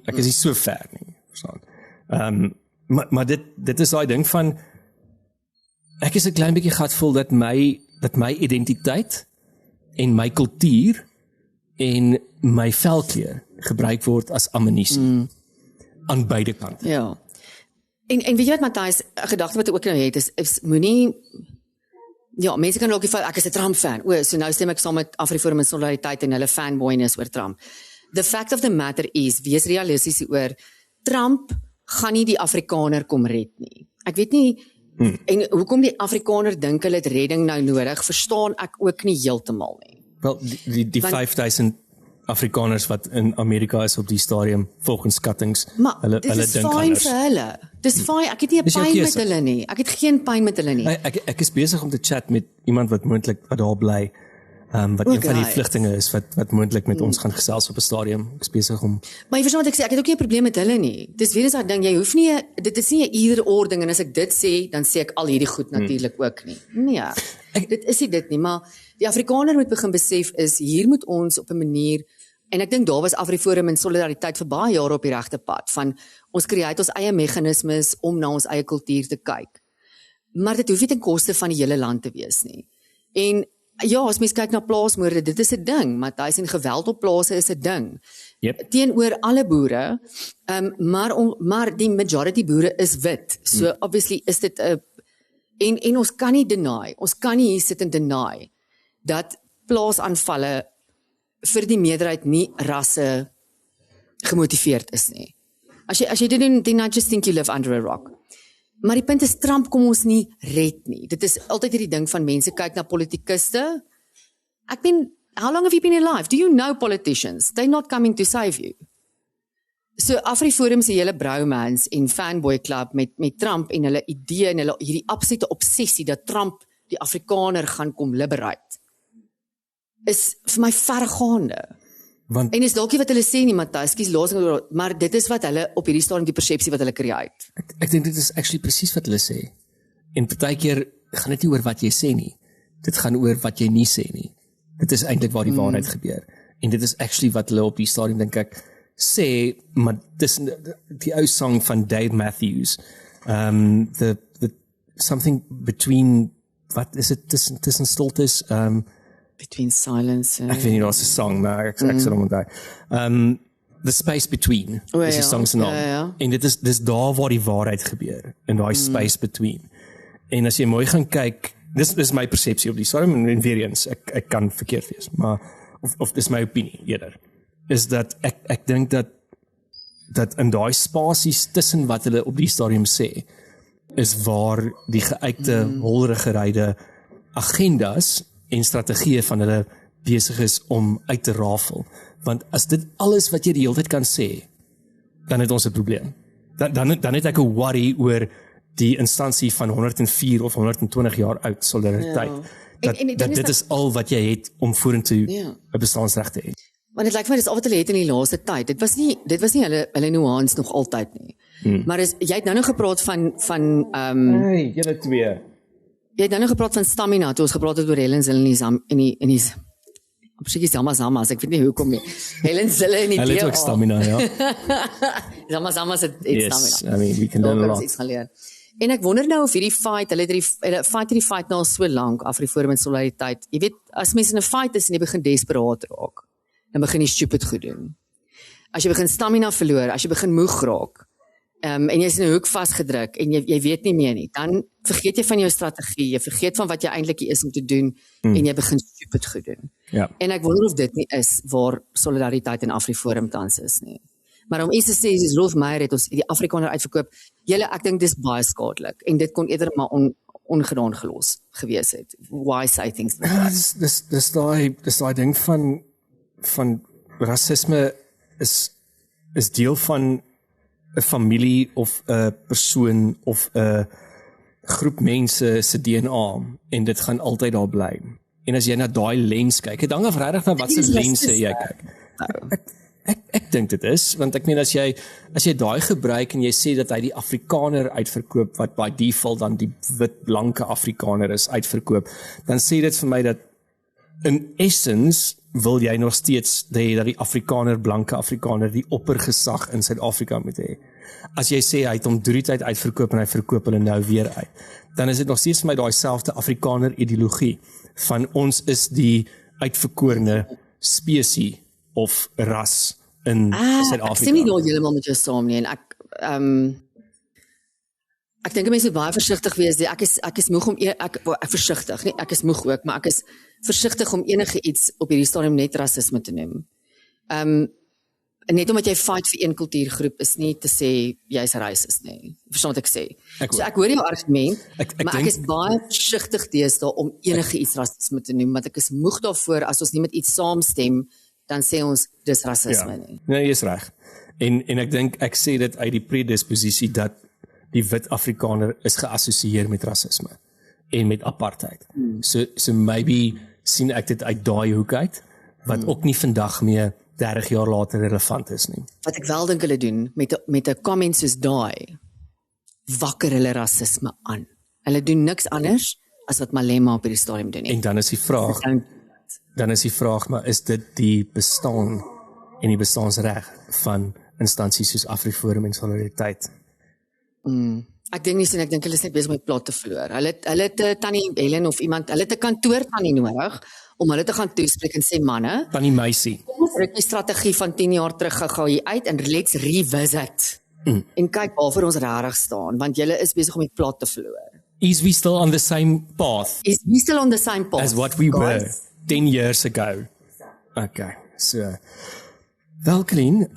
ek is nie so ver nie. Verstaan. Maar dit is daai ding van ek is 'n klein bietjie gatvol dat my identiteit en my kultuur en my velkleur gebruik word as ammunisie. Aan beide kante. Ja. En weet jy wat Matthys, 'n gedagte wat ek ook nou het is moenie mense kan ook ek is 'n Trump fan. So nou stem ek saam met Afriforum in solidariteit en hulle fanboyness oor Trump. The fact of the matter is, wees realisties oor Trump gaan nie die Afrikaner kom red nie. Ek weet nie en hoekom die Afrikaner dink hulle het redding nou nodig, verstaan ek ook nie heeltemal nie. Wel, die 5000 Afrikaners wat in Amerika is op die stadium volgens skattings, hulle dink anders. Dis fyn vir hulle. Dis fyn, ek het nie 'n pyn met hulle nie. Ek het geen pyn met hulle nie. Ek is besig om te chat met iemand wat moontlik wat daar bly, wat een van die vlugtinge is wat moontlik met ons gaan gesels op 'n stadium. Ek is besig om. Maar jy verstaan wat ek sê, ek het ook nie 'n probleem met hulle nie. Dis weer eens daai ding, jy hoef nie, dit is nie 'n either or ding en as ek dit sê, dan sê ek al hierdie goed natuurlik ook nie. Nee. Dit is nie dit nie, maar die Afrikaner moet begin besef is hier moet ons op 'n manier en ek dink daar was Afriforum in solidariteit vir baie jare op die regte pad van ons create ons eie meganismes om na ons eie kultuur te kyk. Maar dit hoef nie ten koste van die hele land te wees nie. En ja, as mens kyk na plaasmoorde, dit is 'n ding, Matthys, en geweld op plase is 'n ding. Teenoor alle boere, maar die majority boere is wit. So obviously is dit 'n en ons kan nie deny, ons kan nie hier sit en deny dat plaasaanvalle vir die meerderheid nie rasse gemotiveerd is nie. As jy dit doen, then I just think you live under a rock. Maar die punt is, Trump kom ons nie red nie. Dit is altyd hierdie ding van mense kyk na politikuste. Ek meen, how long have you been alive? Do you know politicians? They're not coming to save you. So Afriforum se hele bromance en fanboy club met Trump en hulle idee en hulle hierdie absolute obsessie dat Trump die Afrikaner gaan kom liberate, is vir my vergaande. En is dalk nie wat hulle sê nie, Matthys, maar dit is wat hulle op hierdie stadium die persepsie wat hulle create. Ek dink dit is actually presies wat hulle sê. En partykeer gaan dit nie oor wat jy sê nie. Dit gaan oor wat jy nie sê nie. Dit is eintlik waar die waarheid gebeur. En dit is actually wat hulle op die stadium dink ek sê, maar dis die ou song van Dave Matthews. The something between wat is dit tussen stiltes Between silence and... Ek weet nie, daar is 'n song, maar ek sal hom onthou. The space between is die song se naam. En dit is daar waar die waarheid gebeur, in daai space between. En as jy mooi gaan kyk, dis my persepsie op die stadium, en weer eens, ek kan verkeerd wees, maar of dis my opinie eerder, is dat ek dink dat in daai spasies tussen wat hulle op die stadium sê, is waar die geuite, holregeryde agendas en strategieë van hulle besig is om uit te rafel. Want as dit alles wat jy die hele tyd kan sê, dan het ons 'n probleem. Dan het ek 'n worry oor die instansie van 104 of 120 jaar oud solidariteit. Dat dit is al wat jy het om vorentoe 'n bestaansreg te hê. Want dit lyk vir my dis al wat hulle het in die laaste tyd. Dit was nie hulle nuance nog altyd nie. Maar jy het nou nog gepraat van hey, julle twee. Jy het nou nog gepraat van stamina, toe ons gepraat het oor Helen Zille en die Presies Zama, ek weet nie hoekom nie. Helen Zille en die DA. Hulle het ook stamina, ja. Zama het stamina. Yes, I mean, we can learn a lot. En ek wonder nou of hierdie fight, hulle fight nou so lank, Afriforum en Solidariteit. Jy weet, as mense in 'n fight is en jy begin desperaat raak, dan begin jy stupid goed doen. As jy begin stamina verloor, as jy begin moeg raak, en jy is in 'n hoek vasgedruk en jy weet nie meer nie, dan vergeet jy van jou strategie, jy vergeet van wat jy eintlik hier is om te doen en jy begin stupid goed doen. Ja. En ek wonder of dit nie is waar Solidariteit en Afriforum tans is nie. Maar om iets te sê, soos Rolf Meyer het ons die Afrikaner uitverkoop, ek dink dis baie skadelik en dit kon eerder maar ongedaan gelos gewees het. Why say things like that? Dis daai ding van rasisme is deel van 'n familie of 'n persoon of 'n groep mense se DNA en dit gaan altyd daar bly. En as jy na daai lens kyk, dit hang af regtig na wat se lense jy kyk. Ek dink dit is, want ek meen as jy daai gebruik en jy sê dat hy die Afrikaner uitverkoop wat by default dan die wit blanke Afrikaner is uitverkoop, dan sê dit vir my dat in essence wil jy nog steeds hê dat die blanke Afrikaner die oppergesag in Suid-Afrika moet hê. As jy sê hy het hom 3 tyd uitverkoop en hy verkoop hulle nou weer uit, dan is dit nog steeds vir my daai selfde Afrikaner ideologie van ons is die uitverkorene spesie of ras in Suid-Afrika. Ek stem nie daar heeltemal met jou saam nie en ek dink mense moet baie versigtig wees. Ek is moeg om versigtig, nie ek is moeg ook, maar ek is versigtig om enige iets op hierdie stadium net rasisme te noem. Net omdat jy fight vir een kultuurgroep is nie te sê jy's racist nie. Verstaan wat ek sê? So ek hoor jou argument, maar ek is baie versigtig deesdae om enige iets rasisme te noem, want ek is moeg daarvoor as ons nie met iets saamstem, dan sê ons dis rasisme nie. Nee, jy is reg. En ek dink ek sê dit uit die predisposisie dat die wit Afrikaner is geassosieer met rasisme en met apartheid. So maybe sien ek dit uit daai hoek uit, wat ook nie vandag meer 30 jaar later relevant is nie. Wat ek wel dink hulle doen, met 'n comment soos daai, wakker hulle rasisme aan. Hulle doen niks anders as wat Malema op hierdie stadium doen nie. En dan is die vraag, maar is dit die bestaan en die bestaansreg van instansies soos Afriforum en Solidariteit? Ek dink nie so, ek dink hulle is net besig om die plot te verloor. Hulle het Tannie Helen of iemand, hulle het 'n kantoor tannie nodig om hulle te gaan toespreek en sê manne, Tannie Meisie, kom ons ruk die strategie van 10 jaar terug gou hier uit en let's revisit. En kyk waarvoor ons regtig staan, want julle is besig om die plot te verloor. Is we still on the same path? Is we still on the same path? As what we were 10 years ago. Okay, so Welkelien,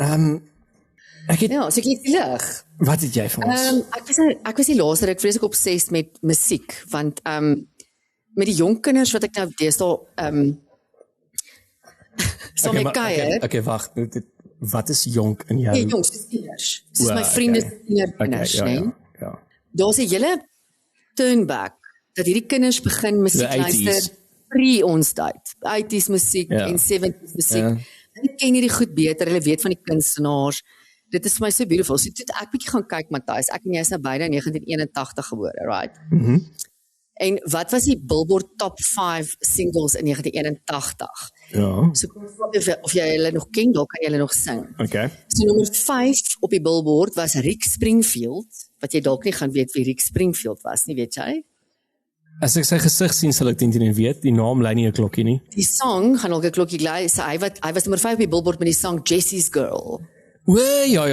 ek het so ek het lig. Wat het jy vir ons? Ek was die laaste ruk vreeslik obsessed met musiek, want met die jong kinders wat ek nou deesdae so met kuier. Okay, wag, wat is jonk in jou? Die jongste tieners. Dis my vriende se tienerkinders, nee. Ja. Daar's 'n hele turnback dat hierdie kinders begin musiek luister pre ons tyd. 80s musiek en 70s musiek. Hulle ken hierdie goed beter, hulle weet van die kunstenaars. Dit is vir my so beautiful. So toe ek bietjie gaan kyk, Matthys, ek en jy is nou beide in 1981 gebore, right? En wat was die Billboard Top 5 singles in 1981? Ja. So kom of jy hulle nog ken, dalk kan jy hulle nog sing. Okay. So nommer 5 op die Billboard was Rick Springfield, wat jy dalk nie gaan weet wie Rick Springfield was nie, weet jy? As ek sy gesig sien, sal ek teen weet, die naam lei nie 'n klokkie nie. Die song gaan ook 'n klokkie lei. So hy was nommer 5 op die Billboard met die song Jesse's Girl. Ja.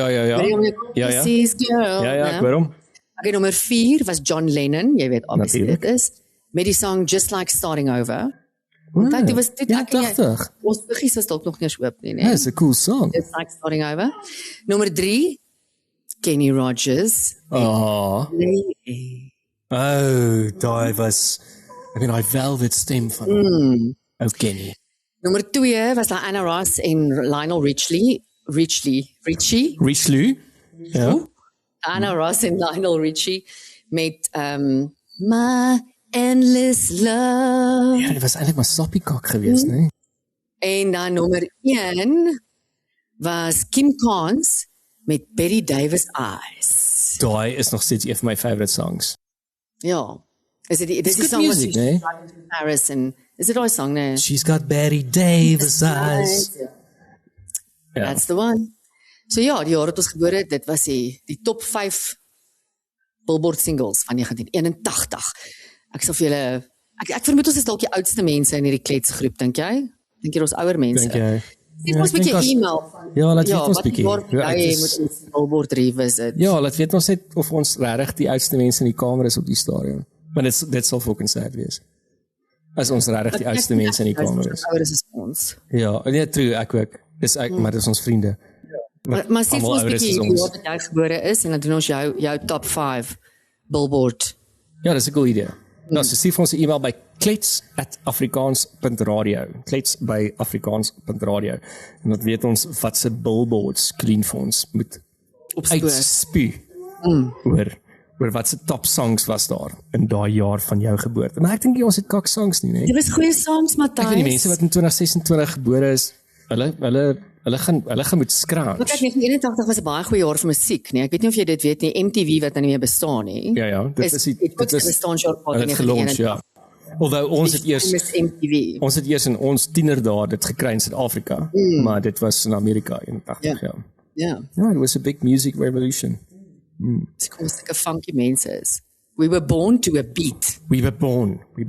Jesse's Girl. Ja, ek hoor hom. Okay, nommer 4 was John Lennon, jy weet obviously dit is, met die song Just Like Starting Over. Want dit was dit ons begin was dalk nog nie eens oop nie, né? Dis 'n cool song. Just Like Starting Over. Nommer 3 Kenny Rogers. Daai was hy velvet stem van Kenny. Nommer 2 was Diana Ross en Lionel Richie. Ja. Diana Ross en Lionel Richie met My Endless Love. Ja, dit was eintlik maar Soppykak geweest, né? En dan nommer 1 was Kim Carnes met Betty Davis Eyes. Daai is nog steeds een van my favorite songs. Ja. Is dit die song music, was Paris en is dit daai song, né? She's got Betty Davis eyes. That's the one. So ja, die jaar het ons gebore, dit was die top 5 Billboard singles van 1981. Ek sal vir julle ek vermoed ons is dalk die oudste mense in hierdie kletsgroep, dink jy? Dink jy ons ouer mense? Dink jy? Sien ons 'n bietjie e-mail. Ja, laat weet ons bietjie. Jy moet ons Billboard revisit. Ja, laat weet ons net of ons regtig die oudste mense in die kamer is op die stadium. Maar dit sal fucking sad wees. As ons regtig die oudste mense in die kamer is. Ouer is ons. Ja, nee, true, ek ook. Maar dis ons vriende. Maar sê vir ons bietjie wat jy gebore is en dan doen ons jou top 5 Billboard. Ja, dis 'n cool idee. Nou, so stuur vir ons 'n e-mail by klets@afrikaans.radio. klets@afrikaans.radio. En dan weet ons wat se billboards clean vir ons moet uitspuw. Oor wat se top songs was daar in daai jaar van jou geboorte. Maar ek dink ons het kak songs nie, né? Dit was goeie songs, Matthys. Ek weet die mense wat in 2026 gebore is, hulle gaan moet skraap. Maar kyk, 1981 was 'n baie goeie jaar vir musiek, nee. Ek weet nie of jy dit weet nie, MTV wat nou nie meer bestaan nie. Ja, dit is bestaanjaar van 1981. Ja. Alhoewel ons het eers in ons tienerdae dit gekry in Suid-Afrika, maar dit was in Amerika in 81, ja. Ja, it was a big music revolution. Dis kom sulke funky mense is. We were born to a beat. We were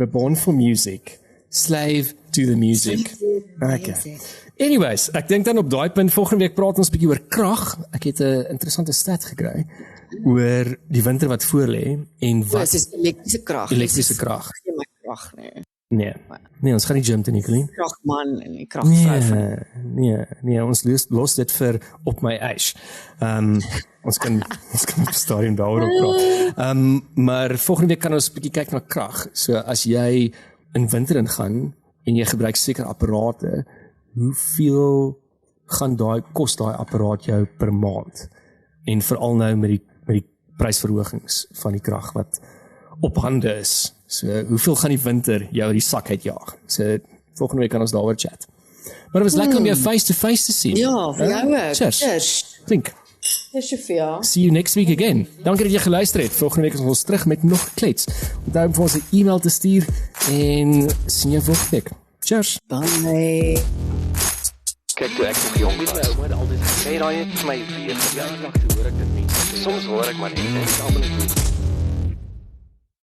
born for music. Slave to the music. Okay. Anyways, ek dink dan op daai punt volgende week praat ons bietjie oor krag. Ek het 'n interessante stat gekry oor die winter wat voorlê en wat dis elektriese krag. Elektriese krag. Geen my krag nie. Nee, ons gaan nie gym toe nie, Colleen. Kragman en die kragvrou. Nee, ons los dit vir op my ys. Ons kan op stadium daaroor praat. Maar volgende week kan ons 'n bietjie kyk na krag. So as jy in winter ingaan en jy gebruik sekere apparate, hoeveel gaan kos daai apparaat jou per maand? En veral nou met die prysverhogings van die krag wat op hande is. So hoeveel gaan die winter jou uit die sak uitjaag? So volgende week kan ons daaroor chat. Maar dit was lekker om jou face to face te sien. Ja, vir jou ook. Cheers. Drink. Sofia. See you next week again. Dankie dat jy geluister het. Volgende week is ons terug met nog klets. Onthou om vir ons 'n e-mail te stuur en sien jou volgende week. Cheers. Bye. Kyk, toe ek nog jong was, my ouma het altyd gesê, raai net vir my weer, ja, ek hoor ek dit mense. Soms hoor ek maar net, almal